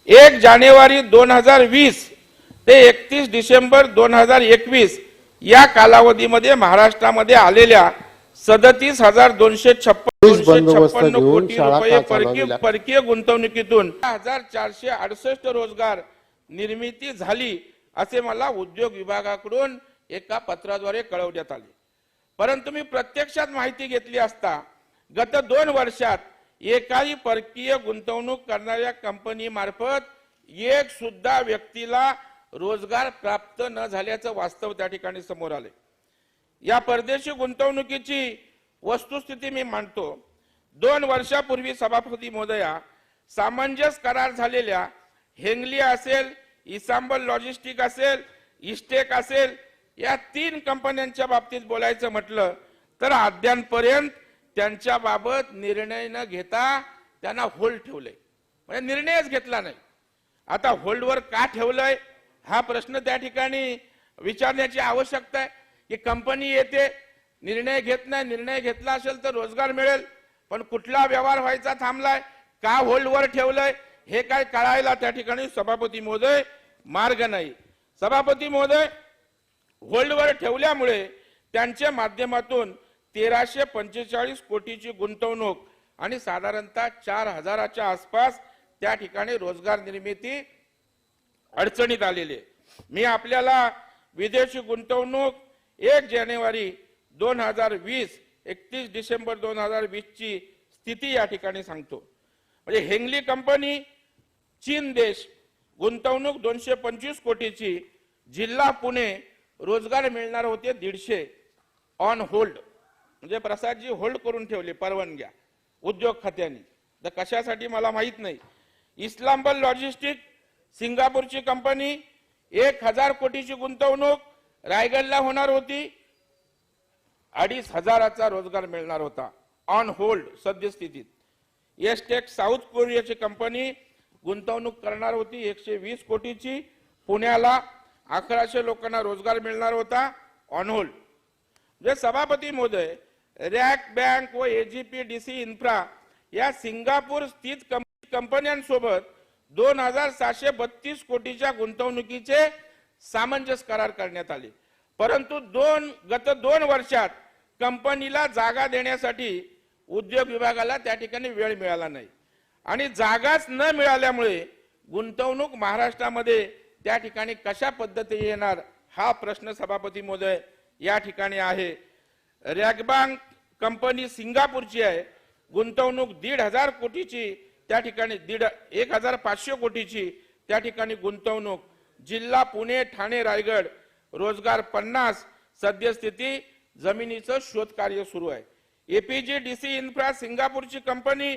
1 जानेवारी 2020 ते ते 31 डिसेंबर 2021 या कालावधीमध्ये महाराष्ट्रामध्ये आलेल्या 37,256 घेऊन कोटी शाळा रुपये का चालवावी परकीय गुंतवणुकीतून 1,468 रोजगार निर्मिती झाली असे मला उद्योग विभागाकडून एका पत्राद्वारे कळवण्यात आले. परंतु मी प्रत्यक्षात माहिती घेतली असता गत 2 वर्षात एकाही परकीय गुंतवणूक करणाऱ्या कंपनी मार्फत एक सुद्धा व्यक्तीला रोजगार प्राप्त न झाल्याचं वास्तव त्या ठिकाणी समोर आले. या परदेशी गुंतवणुकीची वस्तुस्थिती मी मांडतो. 2 वर्षापूर्वी सभापती महोदया सामंजस्य करार झालेल्या हेंगली असेल, इसांबल लॉजिस्टिक असेल, इस्टेक असेल या 3 कंपन्यांच्या बाबतीत बोलायचं म्हटलं तर अद्यापर्यंत त्यांच्या बाबत निर्णय न घेता त्यांना होल्ड ठेवलंय, म्हणजे निर्णयच घेतला नाही. आता होल्डवर का ठेवलंय हा प्रश्न त्या ठिकाणी विचारण्याची आवश्यकता आहे. की कंपनी येते, निर्णय घेत नाही, निर्णय घेतला असेल तर रोजगार मिळेल, पण कुठला व्यवहार व्हायचा थांबलाय, का होल्डवर ठेवलंय हे काय कळायला त्या ठिकाणी सभापती महोदय मार्ग नाही. सभापती महोदय होल्डवर ठेवल्यामुळे त्यांच्या माध्यमातून 1,345 कोटीची गुंतवणूक आणि साधारणतः 4,000च्या आसपास त्या ठिकाणी रोजगार निर्मिती अडचणीत आलेली आहे. मी आपल्याला विदेशी गुंतवणूक 1 जानेवारी 2020 31 डिसेंबर 2020 ची स्थिती या ठिकाणी सांगतो. म्हणजे हेंगली कंपनी चीन देश गुंतवणूक 225 कोटीची, जिल्हा पुणे रोजगार मिळणार होते 150 ऑन होल्ड, म्हणजे प्रसादजी होल्ड करून ठेवले परवानग्या उद्योग खात्याने, तर कशासाठी मला माहित नाही. इस्लांबल लॉजिस्टिक सिंगापूरची कंपनी 1,000 कोटीची गुंतवणूक रायगडला होणार होती, 2,500चा रोजगार मिळणार होता ऑन होल्ड सद्यस्थितीत. एस्टेक साऊथ कोरियाची कंपनी गुंतवणूक करणार होती 120 कोटीची, पुण्याला 1,100 लोकांना रोजगार मिळणार होता ऑन होल्ड. जे सभापती महोदय रॅक बँक व एजीपीडीसी इन्फ्रा या सिंगापूर स्थित कंपन्यांसोबत 2,732 कोटीच्या गुंतवणुकीचे सामंजस्य करार करण्यात आले. परंतु गत 2 वर्षात कंपनीला जागा देण्यासाठी उद्योग विभागाला त्या ठिकाणी वेळ मिळाला नाही आणि जागाच न मिळाल्यामुळे गुंतवणूक महाराष्ट्रामध्ये त्या ठिकाणी कशा पद्धतीने येणार हा प्रश्न सभापती महोदय या ठिकाणी आहे. रॅकबँक कंपनी सिंगापूरची आहे, गुंतवणूक 1,500 कोटीची त्या ठिकाणी 1,500 कोटीची त्या ठिकाणी गुंतवणूक, जिल्हा पुणे ठाणे रायगड रोजगार 50, सद्यस्थिती जमिनीचं शोध कार्य सुरू आहे. एपीजीडीसी इन्फ्रा सिंगापूरची कंपनी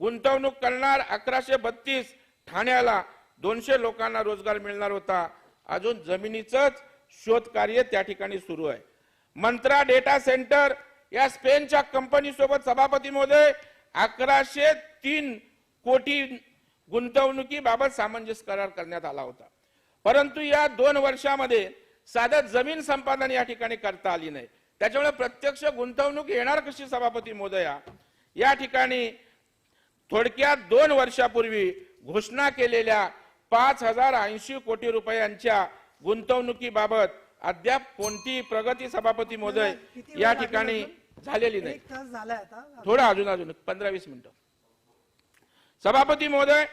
गुंतवणूक करणार 1,132, ठाण्याला 200 लोकांना रोजगार मिळणार होता, अजून जमिनीचंच शोध कार्य त्या ठिकाणी सुरू आहे. मंत्रा डेटा सेंटर या स्पेनच्या कंपनी सोबत सभापती महोदय 1,103 कोटी गुंतवणुकीबाबत सामंजस्य करार करण्यात आला होता. परंतु या 2 वर्षामध्ये साधं जमीन संपादन या ठिकाणी करता आली नाही. त्याच्यामुळे प्रत्यक्ष गुंतवणूक येणार कशी सभापती महोदया? या ठिकाणी थोडक्यात 2 वर्षापूर्वी घोषणा केलेल्या 5,080 कोटी रुपयांच्या गुंतवणुकीबाबत अद्याप कोणती प्रगती सभापती महोदय या ठिकाणी झालेली नाही. 1 तास झालाय आता. थोडं अजून 15-20 मिनिटं. सभापती महोदय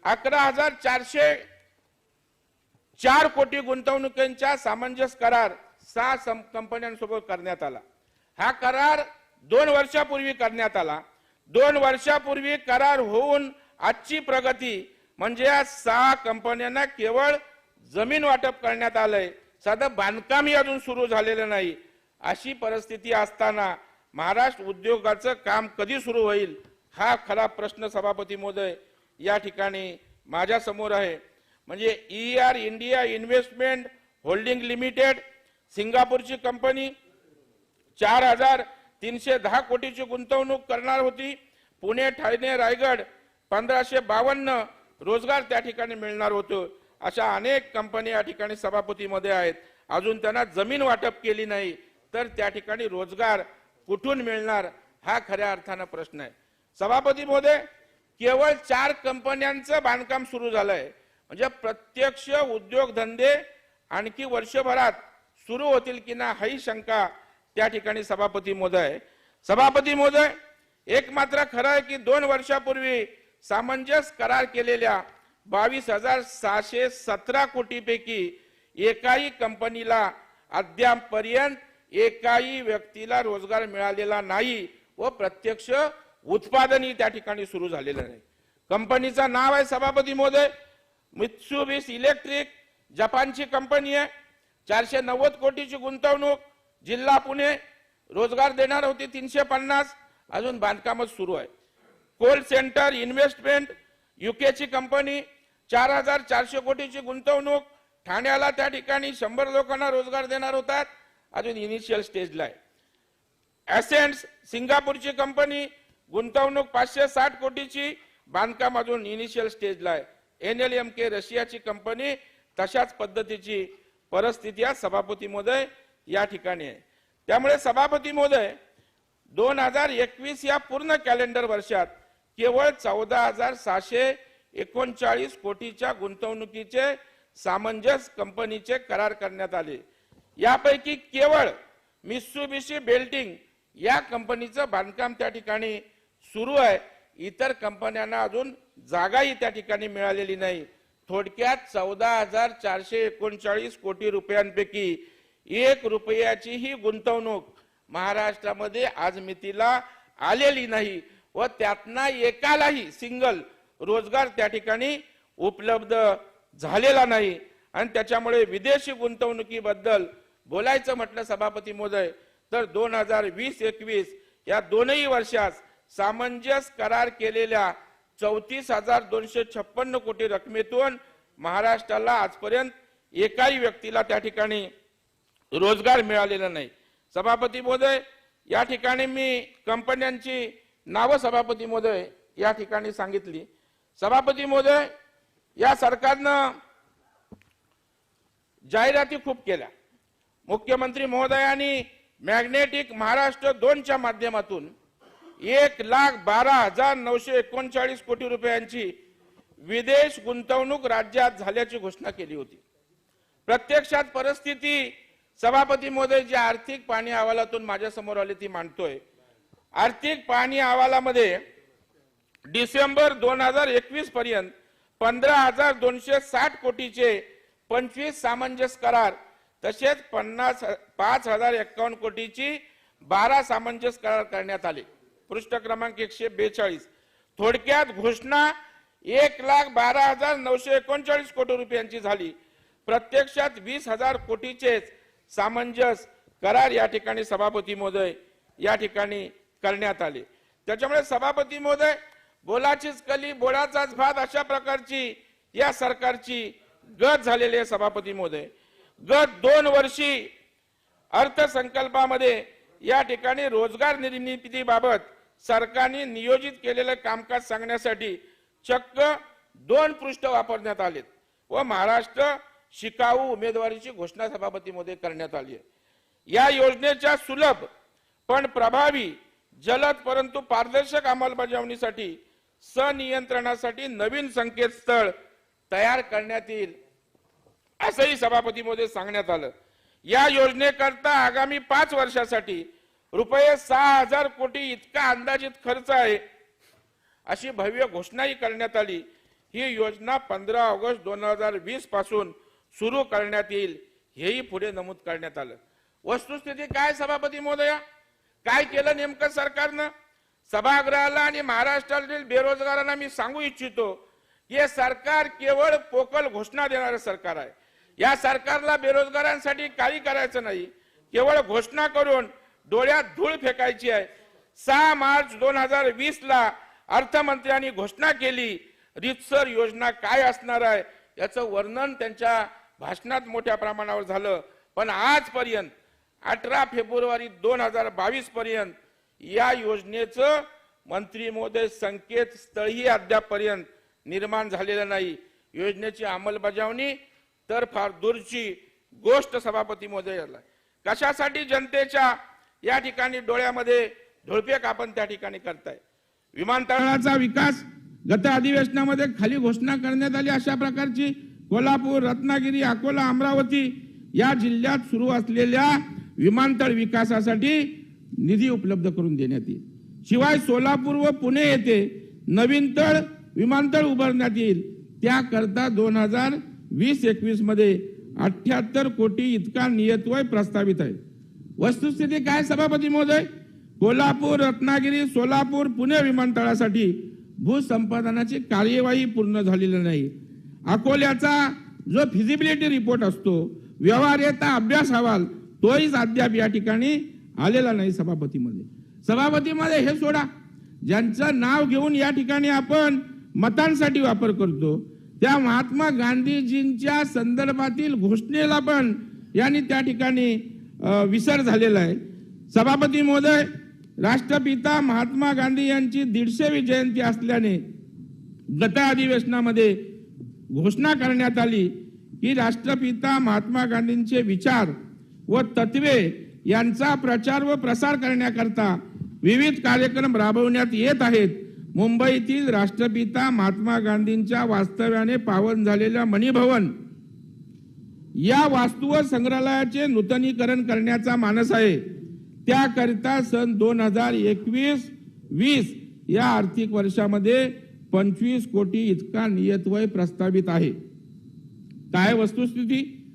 11,404 कोटी गुंतवणुकींचा सामंजस्य करार 6 कंपन्यांसोबत करण्यात आला. हा करार 2 वर्षापूर्वी करण्यात आला. 2 वर्षापूर्वी करार होऊन आजची प्रगती म्हणजे या 6 कंपन्यांना केवळ जमीन वाटप करण्यात आलंय, साधं बांधकामही अजून सुरू झालेलं नाही. अशी परिस्थिती असताना महाराष्ट्र उद्योगाचं काम कधी सुरू होईल हा खरा प्रश्न सभापती महोदय या ठिकाणी माझ्या समोर आहे. म्हणजे ER India investment holding limited सिंगापूरची कंपनी 4,310 कोटीची गुंतवणूक करणार होती. पुणे ठाणे रायगड 1,552 रोजगार त्या ठिकाणी मिळणार होतो. अशा अनेक कंपन्या या ठिकाणी सभापती मध्ये आहेत, अजून त्यांना जमीन वाटप केली नाही तर त्या ठिकाणी रोजगार कुठून मिळणार हा खऱ्या अर्थानं प्रश्न आहे. सभापती महोदय केवळ 4 कंपन्यांचं बांधकाम सुरू झालंय. म्हणजे प्रत्यक्ष उद्योगधंदे आणखी वर्षभरात सुरू होतील की ना ही शंका त्या ठिकाणी सभापती महोदय एक मात्र खरं आहे की 2 वर्षापूर्वी सामंजस्य करार केलेल्या 22,617 कोटीपैकी एकाही कंपनीला अद्यापर्यंत एकाही व्यक्तीला रोजगार मिळालेला नाही व प्रत्यक्ष उत्पादनही त्या ठिकाणी सुरू झालेलं नाही. कंपनीचं नाव आहे सभापती महोदय मित्सुबिशी इलेक्ट्रिक, जपानची कंपनी आहे. 490 कोटीची गुंतवणूक, जिल्हा पुणे, रोजगार देणार होती 350, अजून बांधकामच सुरू आहे. कोल सेंटर इन्व्हेस्टमेंट, युकेची कंपनी, 4,400 कोटीची गुंतवणूक, ठाण्याला त्या ठिकाणी 100 लोकांना रोजगार देणार होतात, अजून इनिशियल स्टेजला आहे. ॲसेंट्स सिंगापूरची कंपनी, गुंतवणूक 560 कोटीची, बांधकाम अजून इनिशियल स्टेजला आहे. NLMK रशियाची कंपनी, तशाच पद्धतीची परिस्थिती आहे सभापती महोदय या ठिकाणी आहे. त्यामुळे सभापती महोदय 2021 या पूर्ण कॅलेंडर वर्षात केवळ 14,639 कोटीच्या गुंतवणुकीचे सामंजस्य कंपनीचे करार करण्यात आले. यापैकी केवळ मित्सुबिशी बिल्डिंग या कंपनीचं बांधकाम त्या ठिकाणी सुरू आहे. इतर कंपन्यांना अजून जागाही त्या ठिकाणी मिळालेली नाही. थोडक्यात 14,439 कोटी रुपयांपैकी 1 रुपयाचीही गुंतवणूक महाराष्ट्रामध्ये आज मितीला आलेली नाही व त्यातना एकालाही सिंगल रोजगार त्या ठिकाणी उपलब्ध झालेला नाही. आणि त्याच्यामुळे विदेशी गुंतवणुकीबद्दल बोलायचं म्हटलं सभापती महोदय तर 2020-21 या दोनही वर्षात सामंजस्य करार केलेल्या 34,256 कोटी रकमेतून महाराष्ट्राला आजपर्यंत एकाही व्यक्तीला त्या ठिकाणी रोजगार मिळालेला नाही. सभापती महोदय या ठिकाणी मी कंपन्यांची नावं सभापती महोदय या ठिकाणी सांगितली. सभापती महोदय या सरकारनं जाहिराती खूप केल्या. मुख्यमंत्री महोदयांनी मॅग्नेटिक महाराष्ट्र 2च्या माध्यमातून 1,12,939 कोटी रुपयांची विदेश गुंतवणूक राज्यात झाल्याची घोषणा केली होती. प्रत्यक्षात परिस्थिती सभापती महोदय जी आर्थिक पाहणी अहवालातून माझ्या समोर आली ती मांडतोय. आर्थिक पाहणी अहवालामध्ये डिसेंबर 2021 पर्यंत 15,260 कोटीचे 25 सामंजस्य करार तसेच 5,051 कोटीची 12 सामंजस्य करार करण्यात आले. पृष्ठ क्रमांक 142. थोडक्यात घोषणा 1,12,939 कोटी रुपयांची झाली. प्रत्यक्षात 20,000 कोटीचे सामंजस्य करार या ठिकाणी सभापती महोदय या ठिकाणी करण्यात आले. त्याच्यामुळे सभापती महोदय बोलाचीच कली बोळाचाच भात अशा प्रकारची या सरकारची गत झालेली आहे. सभापती महोदय गत 2 वर्षी अर्थसंकल्पामध्ये या ठिकाणी रोजगार निर्मितीबाबत सरकारने नियोजित केलेलं कामकाज सांगण्यासाठी चक्क 2 पृष्ठ वापरण्यात आलेत व महाराष्ट्र शिकाऊ उमेदवारीची घोषणा सभापती मध्ये करण्यात आली आहे. या योजनेच्या सुलभ पण प्रभावी जलद परंतु पारदर्शक अंमलबजावणीसाठी सनियंत्रणासाठी नवीन संकेतस्थळ तयार करण्यात येईल असंही सभापती मध्ये सांगण्यात आलं. या योजनेकरता आगामी 5 वर्षासाठी रुपये 6,000 कोटी इतका अंदाजित खर्च आहे अशी भव्य घोषणाही करण्यात आली. ही योजना 15 ऑगस्ट 2020 पासून सुरू करण्यात येईल हेही पुढे नमूद करण्यात आलं. वस्तुस्थिती काय सभापती महोदया, काय केलं नेमकं सरकारनं? सभागृहाला आणि महाराष्ट्रातील बेरोजगारांना मी सांगू इच्छितो की हे सरकार केवळ पोकळ घोषणा देणारं सरकार आहे. या सरकारला बेरोजगारांसाठी काही करायचं नाही, केवळ घोषणा करून डोळ्यात धूळ फेकायची आहे. 6 मार्च 2020 ला अर्थमंत्र्यांनी घोषणा केली. रीतसर योजना काय असणार आहे याचं वर्णन त्यांच्या भाषणात मोठ्या प्रमाणावर झालं. पण आजपर्यंत 18 फेब्रुवारी 2022 पर्यंत या योजनेचं मंत्री महोदय संकेतस्थळही अद्यापर्यंत निर्माण झालेलं नाही. योजनेची अंमलबजावणी तर फार दूरची गोष्ट सभापती महोदय. कशासाठी जनतेच्या या ठिकाणी डोळ्यामध्ये धुळपेक आपण त्या ठिकाणी करताय. विमानतळाचा विकास गत अधिवेशनामध्ये खाली घोषणा करण्यात आली अशा प्रकारची कोल्हापूर, रत्नागिरी, अकोला, अमरावती या जिल्ह्यात सुरू असलेल्या विमानतळ विकासासाठी निधी उपलब्ध करून देण्यात येईल। शिवाय सोलापूर व पुणे येथे नवीन विमानतळ उभारण्यात येईल। त्याकरता 2020-21 मध्ये 78 कोटी इतका नियतव्यय प्रस्तावित आहे। वस्तुस्थिती काय सभापती महोदय? कोल्हापूर, रत्नागिरी, सोलापूर, पुणे विमानतळासाठी भूसंपादनाची कार्यवाही पूर्ण झालेली नाही। अकोल्याचा जो फिजिबिलिटी रिपोर्ट असतो, व्यवहार्यता अभ्यास अहवाल, तोही अद्याप या ठिकाणी आलेला नाही सभापतीमध्ये हे सोडा, ज्यांचं नाव घेऊन या ठिकाणी आपण मतांसाठी वापर करतो त्या महात्मा गांधीजींच्या संदर्भातील घोषणेला पण यांनी त्या ठिकाणी विसर झालेला आहे। सभापती महोदय, राष्ट्रपिता महात्मा गांधी यांची 150वी जयंती असल्याने गत अधिवेशनामध्ये घोषणा करण्यात आली की राष्ट्रपिता महात्मा गांधींचे विचार व तत्वे यांचा प्रचार व प्रसार करण्याकरता विविध कार्यक्रम राबवण्यात येत आहेत। मुंबईतील राष्ट्रपिता महात्मा गांधींच्या वास्तव्याने पावन झालेल्या मणिभवन या वास्तू व संग्रहालयाचे नूतनीकरण करण्याचा मानस आहे। त्याकरिता सन 2021-20 या आर्थिक वर्षामध्ये 25 कोटी इतका नियतव्यय प्रस्तावित आहे। काय वस्तुस्थिती?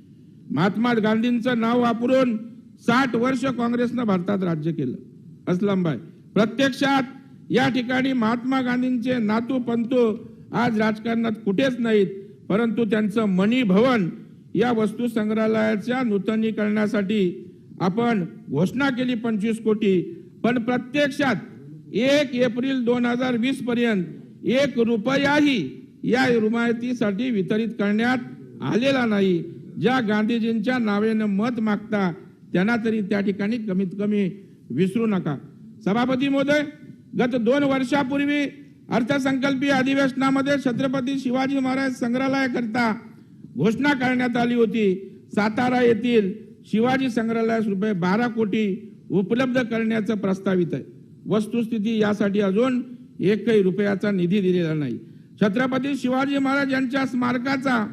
महात्मा गांधींचं नाव वापरून 60 वर्ष काँग्रेसनं भारतात राज्य केलं। असलमबाई, प्रत्यक्षात या ठिकाणी महात्मा गांधींचे नातू पंतू आज राजकारणात कुठेच नाहीत, परंतु त्यांचं मणी भवन या वस्तू संग्रहालयाच्या नूतनीकरणासाठी आपण घोषणा केली 25 कोटी, पण प्रत्यक्षात 1 एप्रिल 2020 पर्यंत 1 रुपयाही या इमारतीसाठी वितरित करण्यात आलेला नाही। ज्या गांधीजींच्या नावाने मत मागता त्यांना तरी त्या ठिकाणी कमीत कमी विसरू नका। सभापती महोदय, गत 2 वर्षापूर्वी अर्थसंकल्पीय अधिवेशनामध्ये छत्रपती शिवाजी महाराज संग्रहालयाकरता घोषणा करण्यात आली होती। सातारा येथील शिवाजी संग्रहालयास ₹12 कोटी उपलब्ध करण्याचं प्रस्तावित आहे। वस्तुस्थिती यासाठी अजून 1 रुपयाचा निधी दिलेला नाही। छत्रपती शिवाजी महाराज यांच्या स्मारकाचा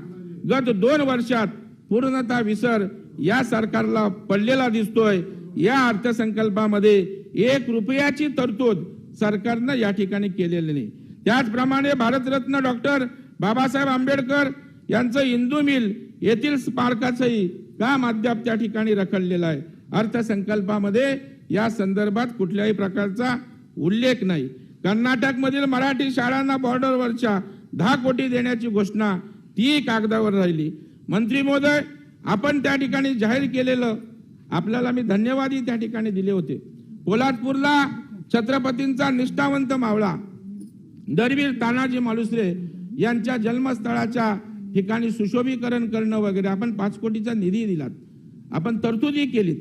गत 2 वर्षात पूर्णतः विसर या सरकारला पडलेला दिसतोय। या अर्थसंकल्पामध्ये 1 रुपयाची तरतूद सरकारनं या ठिकाणी केलेली नाही। त्याचप्रमाणे भारतरत्न डॉक्टर बाबासाहेब आंबेडकर यांचं इंदू मिल येथील स्मारकाचंही काम अद्याप त्या ठिकाणी रखडलेलं आहे। अर्थसंकल्पामध्ये या संदर्भात कुठल्याही प्रकारचा उल्लेख नाही। कर्नाटक मधील मराठी शाळांना बॉर्डरवरच्या 10 कोटी देण्याची घोषणा ती कागदावर राहिली। मंत्री महोदय, आपण त्या ठिकाणी जाहीर केलेलं आपल्याला मी धन्यवादही त्या ठिकाणी दिले होते। पोलादपूरला छत्रपतींचा निष्ठावंत मावळा दरवीर तानाजी मालुसरे यांच्या जन्मस्थळाच्या ठिकाणी सुशोभीकरण करणं वगैरे आपण 5 कोटीचा निधी दिलात, आपण तरतुदी केलीत,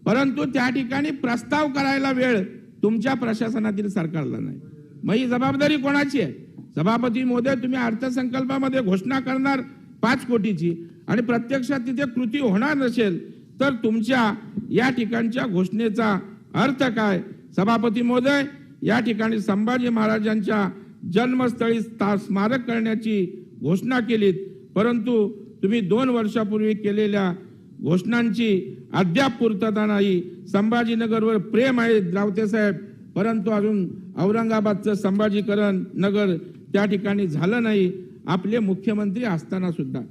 परंतु त्या ठिकाणी प्रस्ताव करायला वेळ तुमच्या प्रशासनातील सरकारला नाही। मग ही जबाबदारी कोणाची आहे? सभापती महोदय, तुम्ही अर्थसंकल्पामध्ये घोषणा करणार 5 कोटीची आणि प्रत्यक्षात तिथे कृती होणार नसेल तर तुमच्या या ठिकाणच्या घोषणेचा अर्थ काय? सभापती महोदय, या ठिकाणी संभाजी महाराजांच्या जन्मस्थळी स्मारक करण्याची घोषणा केलीत, परंतु तुम्ही 2 वर्षापूर्वी केलेल्या घोषणांची अद्याप पूर्तता नाही। संभाजीनगरवर प्रेम आहे रावते साहेब, परंतु अजून औरंगाबादचं संभाजीकरण नगर त्या ठिकाणी झालं नाही आपले मुख्यमंत्री असताना सुद्धा।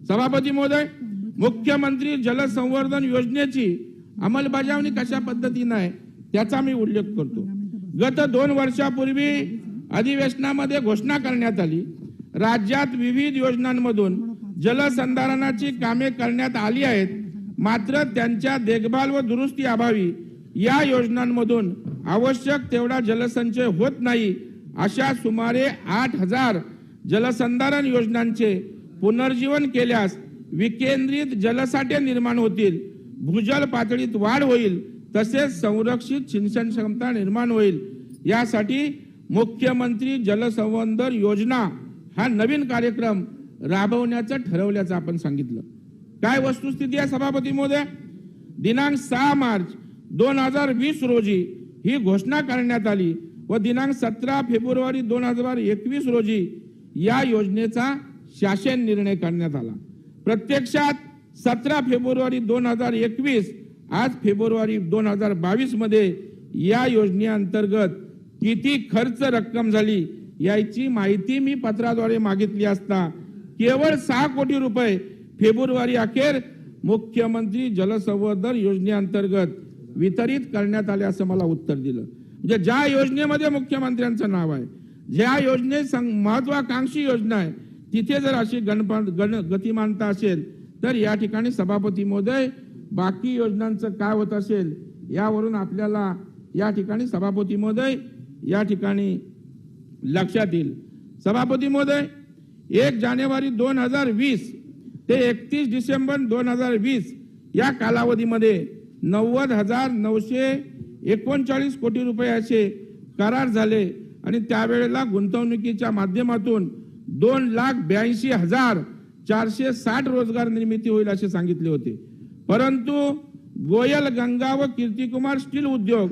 सभापती महोदय, मुख्यमंत्री जलसंवर्धन योजनेची अंमलबजावणी कशा पद्धतीने आहे त्याचा मी उल्लेख करतो। गत 2 वर्षापूर्वी अधिवेशनामध्ये घोषणा करण्यात आली, राज्यात विविध योजनांमधून जलसंधारणाची कामे करण्यात आली आहेत, मात्र त्यांच्या देखभाल व दुरुस्ती अभावी या योजनांमधून आवश्यक तेवढा जलसंचय होत नाही। अशा सुमारे 8000 जलसंधारण योजनांचे पुनर्जीवन केल्यास विकेंद्रित जलसाठे निर्माण होतील, भूजल पातळीत वाढ होईल, तसेच संरक्षित सिंचन क्षमता निर्माण होईल। यासाठी मुख्यमंत्री जलसंवर्धन योजना हा नवीन कार्यक्रम राबवण्याचं ठरवल्याचं आपण सांगितलं। काय वस्तुस्थिती आहे सभापती महोदय? दिनांक 6 मार्च 2020 रोजी ही घोषणा करण्यात आली, व दिनांक 17 फेब्रुवारी 2021 रोजी या योजनेचा शासन निर्णय करण्यात आला। प्रत्यक्षात 17 फेब्रुवारी 2021 आज फेब्रुवारी 2022 मध्ये या योजनेअंतर्गत किती खर्च रक्कम झाली याची माहिती मी पत्राद्वारे मागितली असता केवळ 6 कोटी रुपये फेब्रुवारी अखेर मुख्यमंत्री जलसंवर्धन योजनेअंतर्गत वितरित करण्यात आले असं मला उत्तर दिलं। म्हणजे ज्या योजनेमध्ये मुख्यमंत्र्यांचं नाव आहे, ज्या योजनेत महत्वाकांक्षी योजना आहे, तिथे जर अशी गतिमानता असेल तर या ठिकाणी सभापती महोदय बाकी योजनांचं काय होत असेल यावरून आपल्याला या ठिकाणी सभापती महोदय या ठिकाणी लक्षात येईल। सभापती महोदय 1 जानेवारी 2020 ते 31 डिसेंबर 2020 या कालावधीमध्ये 90,939 कोटी रुपये असे करार झाले आणि त्यावेळेला गुंतवणुकीच्या माध्यमातून 2,82,460 रोजगार निर्मिती होईल असे सांगितले होते। परंतु गोयल गंगा व कीर्तिकुमार स्टील उद्योग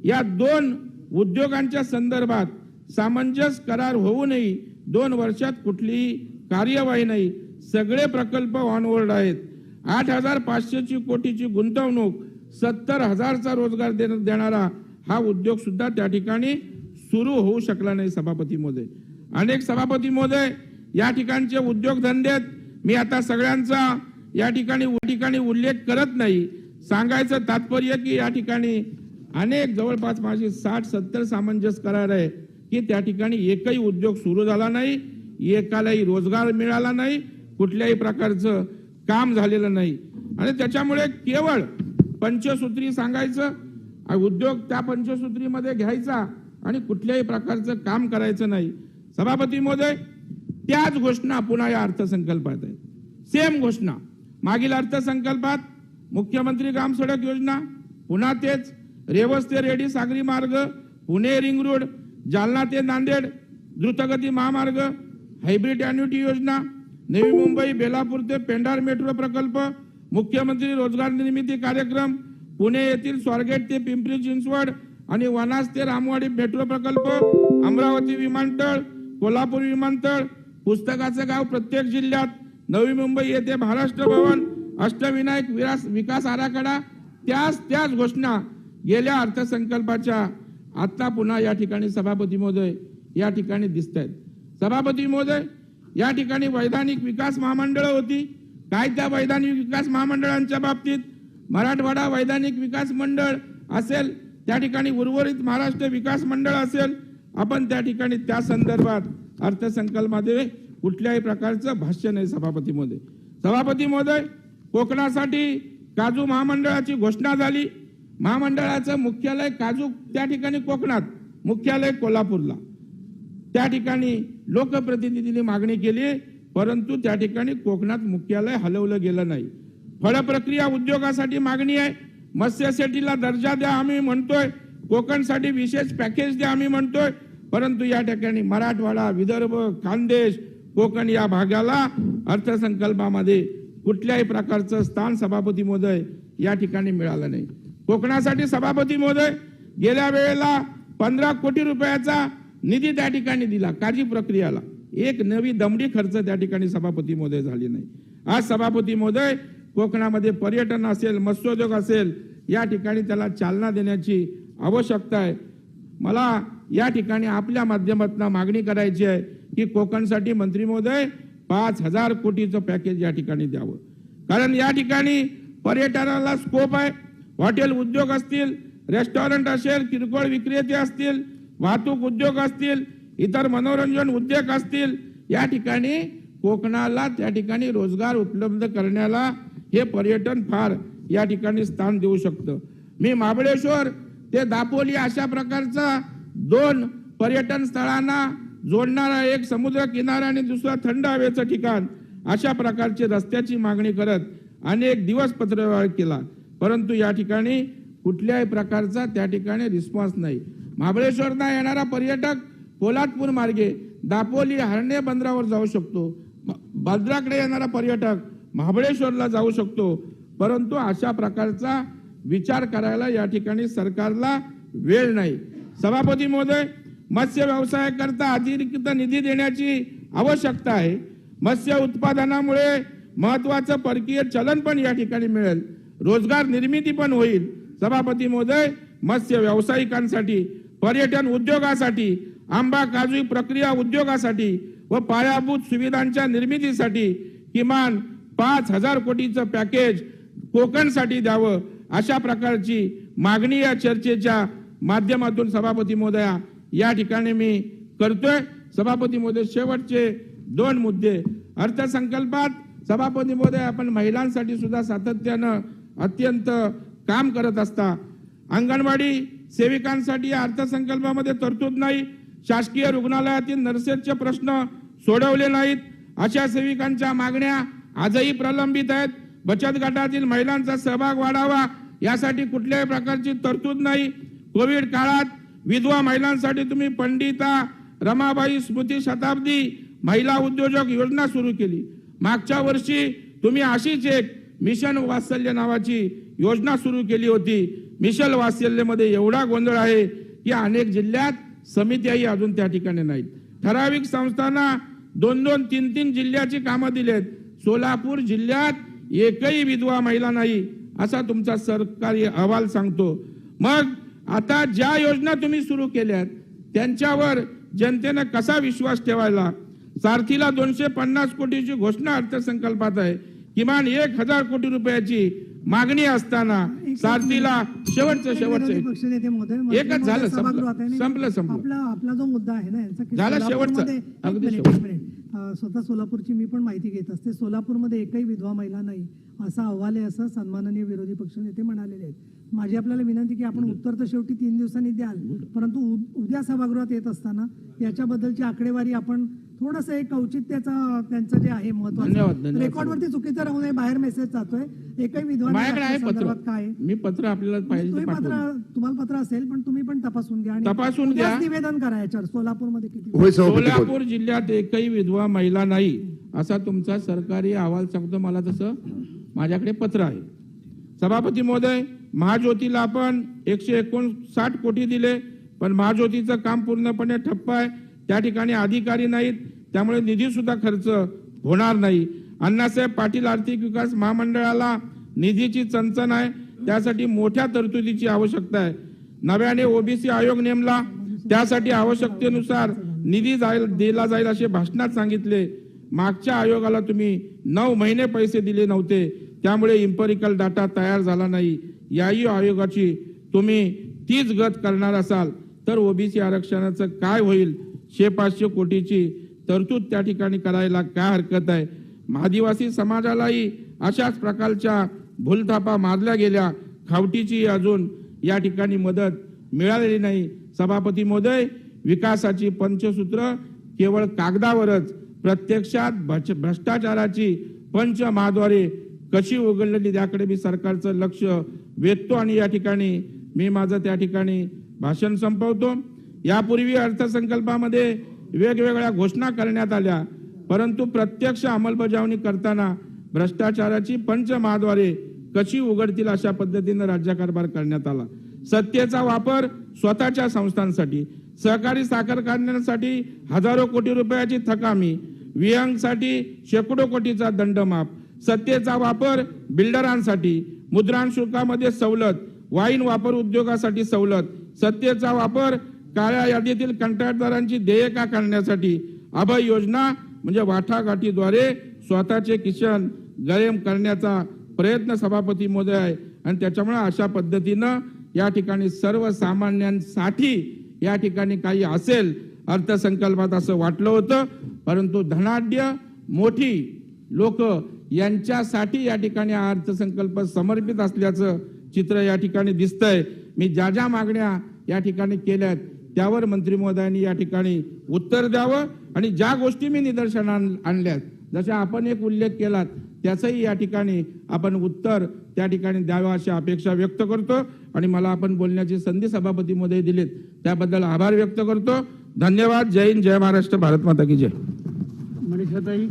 या 2 उद्योगांच्या संदर्भात सामंजस्य करार होऊनही 2 वर्षात कुठलीही कार्यवाही नाही। सगळे प्रकल्प ऑनवर्ड आहेत। 8,500 कोटीची गुंतवणूक 70,000चा रोजगार देणारा हा उद्योग सुद्धा त्या ठिकाणी सुरू होऊ शकला नाही। सभापती महोदय, अनेक सभापती महोदय या ठिकाणचे उद्योगधंदेत मी आता सगळ्यांचा या ठिकाणी उल्लेख करत नाही। सांगायचं तात्पर्य की या ठिकाणी अनेक जवळपास माझी 60-70 सामंजस्य करार आहे की त्या ठिकाणी एकही उद्योग सुरू झाला नाही, एकालाही रोजगार मिळाला नाही, कुठल्याही प्रकारचं काम झालेलं नाही आणि त्याच्यामुळे केवळ पंचसूत्री सांगायचं, उद्योग त्या पंचसूत्रीमध्ये घ्यायचा आणि कुठल्याही प्रकारचं काम करायचं नाही। सभापती महोदय, त्याच घोषणा पुन्हा या अर्थसंकल्पात आहे। सेम घोषणा मागील अर्थसंकल्पात मुख्यमंत्री ग्राम सडक योजना, पुन्हा तेच रेवस ते रेडी सागरी मार्ग, पुणे रिंग रोड, जालना ते नांदेड द्रुतगती महामार्ग, हायब्रिड एन्युटी योजना, नवी मुंबई बेलापूर ते पेंढार मेट्रो प्रकल्प, मुख्यमंत्री रोजगार निर्मिती कार्यक्रम, पुणे येथील स्वारगेट ते पिंपरी चिंचवड आणि वनाज ते रामवाडी मेट्रो प्रकल्प, अमरावती विमानतळ, कोल्हापूर विमानतळ, पुस्तकाचं गाव प्रत्येक जिल्ह्यात, नवी मुंबई येथे महाराष्ट्र भवन, अष्टविनायक विकास आराखडा, त्याच घोषणा गेल्या अर्थसंकल्पाच्या आता पुन्हा या ठिकाणी सभापती महोदय या ठिकाणी दिसत आहेत। सभापती महोदय, या ठिकाणी वैधानिक विकास महामंडळ होती। काय त्या वैधानिक विकास महामंडळांच्या बाबतीत मराठवाडा वैधानिक विकास मंडळ असेल, त्या ठिकाणी उर्वरित महाराष्ट्र विकास मंडळ असेल, आपण त्या ठिकाणी त्या संदर्भात अर्थसंकल्पामध्ये कुठल्याही प्रकारचं भाष्य नाही। सभापती महोदय, कोकणासाठी काजू महामंडळाची घोषणा झाली। महामंडळाचं मुख्यालय काजू त्या ठिकाणी कोकणात, मुख्यालय कोल्हापूरला। त्या ठिकाणी लोकप्रतिनिधींनी मागणी केली, परंतु त्या ठिकाणी कोकणात मुख्यालय हलवलं गेलं नाही। फळ प्रक्रिया उद्योगासाठी मागणी आहे, मत्स्यशेतीला दर्जा द्या आम्ही म्हणतोय, कोकणसाठी विशेष पॅकेज द्या आम्ही म्हणतोय, परंतु या ठिकाणी मराठवाडा, विदर्भ, खानदेश, कोकण या भागाला अर्थसंकल्पामध्ये कुठल्याही प्रकारचं स्थान सभापती महोदय या ठिकाणी मिळालं नाही। कोकणासाठी सभापती महोदय गेल्या वेळेला 15 कोटी रुपयाचा निधी त्या ठिकाणी दिला काळजी प्रक्रियाला, एक नवी दमडी खर्च त्या ठिकाणी सभापती महोदय झाली नाही। आज सभापती महोदय कोकणामध्ये पर्यटन असेल, मत्स्योद्योग असेल, या ठिकाणी त्याला चालना देण्याची आवश्यकता आहे। मला या ठिकाणी आपल्या माध्यमातून मागणी करायची आहे की कोकणसाठी मंत्री महोदय 5,000 कोटीचं पॅकेज या ठिकाणी द्यावं, कारण या ठिकाणी पर्यटनाला स्कोप आहे। हॉटेल उद्योग असतील, रेस्टॉरंट असेल, किरकोळ विक्रेते असतील, वाहतूक उद्योग असतील, इतर मनोरंजन उद्योग असतील, या ठिकाणी कोकणाला त्या ठिकाणी रोजगार उपलब्ध करण्याला हे पर्यटन फार या ठिकाणी स्थान देऊ शकतं। मी महाबळेश्वर ते दापोली अशा प्रकारचा 2 पर्यटन स्थळांना जोडणारा एक समुद्र किनारा आणि दुसरा थंड हवेचं ठिकाण अशा प्रकारचे रस्त्याची मागणी करत अनेक दिवस पत्रव्यवहार केला, परंतु या ठिकाणी कुठल्याही प्रकारचा त्या ठिकाणी रिस्पॉन्स नाही। महाबळेश्वरला येणारा पर्यटक पोलादपूर मार्गे दापोली हरणे बंदरावर जाऊ शकतो, बंदराकडे येणारा पर्यटक महाबळेश्वरला जाऊ शकतो, परंतु अशा प्रकारचा विचार करायला या ठिकाणी सरकारला वेळ नाही। सभापती महोदय, मत्स्य व्यवसायाकरता अतिरिक्त निधी देण्याची आवश्यकता आहे. मत्स्य उत्पादनामुळे महत्वाचं परकीय चलन पण या ठिकाणी मिळेल, रोजगार निर्मिती पण होईल. सभापती महोदय, मत्स्य व्यावसायिकांसाठी, पर्यटन उद्योगासाठी, आंबा काजू प्रक्रिया उद्योगासाठी व पायाभूत सुविधांच्या निर्मितीसाठी किमान 5,000 कोटीचं पॅकेज कोकणसाठी द्यावं, अशा प्रकारची मागणी या चर्चेच्या माध्यमातून सभापती महोदया या ठिकाणी मी करतोय. सभापती महोदय, शेवटचे 2 मुद्दे. अर्थसंकल्पात सभापती महोदय आपण महिलांसाठी सुद्धा सातत्यानं अत्यंत काम करत असता. अंगणवाडी सेविकांसाठी या अर्थसंकल्पामध्ये तरतूद नाही. शासकीय रुग्णालयातील नर्सेसचे प्रश्न सोडवले नाहीत. अशा सेविकांच्या मागण्या आजही प्रलंबित आहेत. बचत गटातील महिलांचा सहभाग वाढावा यासाठी कुठल्याही प्रकारची तरतूद नाही. कोविड काळात विधवा महिलांसाठी तुम्ही पंडिता रमाबाई स्मृती शताब्दी महिला उद्योजक योजना सुरू केली. मागच्या वर्षी तुम्ही अशीच एक मिशन वात्सल्य नावाची योजना सुरू केली होती. मिशन वात्सल्यमध्ये एवढा गोंधळ आहे की अनेक जिल्ह्यात समित्याही अजून त्या ठिकाणी नाहीत. ठराविक संस्थांना 2-2, 3-3 जिल्ह्याची कामं दिलेत. सोलापूर जिल्ह्यात एकही विधवा महिला नाही असा तुमचा सरकारी अहवाल सांगतो. मग आता ज्या योजना तुम्ही सुरू केल्यात त्यांच्यावर जनतेने कसा विश्वास ठेवायला? सारथीला 250 कोटीची घोषणा अर्थसंकल्पात आहे. किमान 1,000 कोटी रुपयाची मागणी असताना सारथीला शेवटचं पक्षनेते महोदय, एकच झालं, संपलं. आपला जो मुद्दा आहे ना यांचा, झालं शेवटचं. स्वतः सोलापूरची मी पण माहिती घेत असते. सोलापूरमध्ये एकही विधवा महिला नाही असा अहवाल आहे, असं सन्माननीय विरोधी पक्षनेते म्हणालेले आहेत. माझी आपल्याला विनंती की आपण उत्तर तर शेवटी 3 दिवसांनी द्याल, परंतु उद्या सभागृहात येत असताना याच्याबद्दलची आकडेवारी आपण थोडंसं एक औचित्याचा त्यांचं जे आहे महत्त्वाचं रेकॉर्डवरती चुकीचं राहू नये. बाहेर मेसेज जातोय एकही विधवा काय मी पत्र आपल्याला पाहिजे तुम्हाला पत्र असेल पण तुम्ही पण तपासून घ्या, निवेदन करा याच्यावर. सोलापूरमध्ये किती? सोलापूर जिल्ह्यात एकही विधवा महिला नाही असा तुमचा सरकारी अहवाल सांगतो. मला तसं माझ्याकडे पत्र आहे. सभापती महोदय, महाज्योतीला आपण 159 कोटी दिले, पण महाज्योतीचं काम पूर्णपणे ठप्प आहे. त्या ठिकाणी अधिकारी नाहीत, त्यामुळे निधी सुद्धा खर्च होणार नाही. अण्णासाहेब पाटील आर्थिक विकास महामंडळाला निधीची चणचण आहे, त्यासाठी मोठ्या तरतुदीची आवश्यकता आहे. नव्याने ओबीसी आयोग नेमला, त्यासाठी आवश्यकतेनुसार निधी दिला जाईल असे भाषणात सांगितले. मागच्या आयोगाला तुम्ही 9 महिने पैसे दिले नव्हते, त्यामुळे इम्पेरिकल डाटा तयार झाला नाही. याही आयोगाची तुम्ही तीच गत करणार असाल तर ओबीसी आरक्षणाचं काय होईल? 500 कोटीची तरतूद त्या ठिकाणी करायला काय हरकत आहे? आदिवासी समाजालाही अशाच प्रकारच्या भूलथापा मारल्या गेल्या. खावटीची अजून या ठिकाणी मदत मिळालेली नाही. सभापती महोदय, विकासाची पंचसूत्र केवळ कागदावरच, प्रत्यक्षात भ्रष्टाचाराची पंचमहाद्वारे कशी उघडलेली त्याकडे मी सरकारचं लक्ष वेधतो. आणि या ठिकाणी मी माझं त्या ठिकाणी भाषण संपवतो. यापूर्वी अर्थसंकल्पामध्ये वेगवेगळ्या घोषणा करण्यात आल्या, परंतु प्रत्यक्ष अंमलबजावणी करताना भ्रष्टाचाराची पंचमहाद्वारे कशी उघडतील अशा पद्धतीने राज्यकारभार करण्यात आला. सत्तेचा वापर स्वतःच्या संस्थांसाठी, सहकारी साखर कारखान्यांसाठी हजारो कोटी रुपयाची थकामी, विहंगसाठी शेकडो कोटीचा दंडमाफ, सत्तेचा वापर बिल्डरांसाठी, मुद्रांक शुल्कामध्ये सवलत, वाईन वापर उद्योगासाठी सवलत, सत्तेचा वापर काळ्या यादीतील कंत्राटदारांची देयका काढण्यासाठी, अभय योजना म्हणजे वाटाघाटीद्वारे स्वतःचे किशन गरम करण्याचा प्रयत्न सभापती महोदय आहे. आणि त्याच्यामुळे अशा पद्धतीनं या ठिकाणी सर्वसामान्यांसाठी या ठिकाणी काही असेल अर्थसंकल्पात असं वाटलं होतं, परंतु धनाढ्य मोठी लोक यांच्यासाठी या ठिकाणी हा अर्थसंकल्प समर्पित असल्याचं चित्र या ठिकाणी दिसतंय. मी ज्या मागण्या या ठिकाणी केल्यात त्यावर मंत्री महोदयांनी या ठिकाणी उत्तर द्यावं आणि ज्या गोष्टी मी निदर्शनास आणल्यात, जशा आपण एक उल्लेख केलात, त्याचंही या ठिकाणी आपण उत्तर त्या ठिकाणी द्यावं अशी अपेक्षा व्यक्त करतो. आणि मला आपण बोलण्याची संधी सभापती महोदय दिलीत त्याबद्दल आभार व्यक्त करतो. धन्यवाद. जय हिंद, जय महाराष्ट्र, भारत माता की जय. मनीषाताई.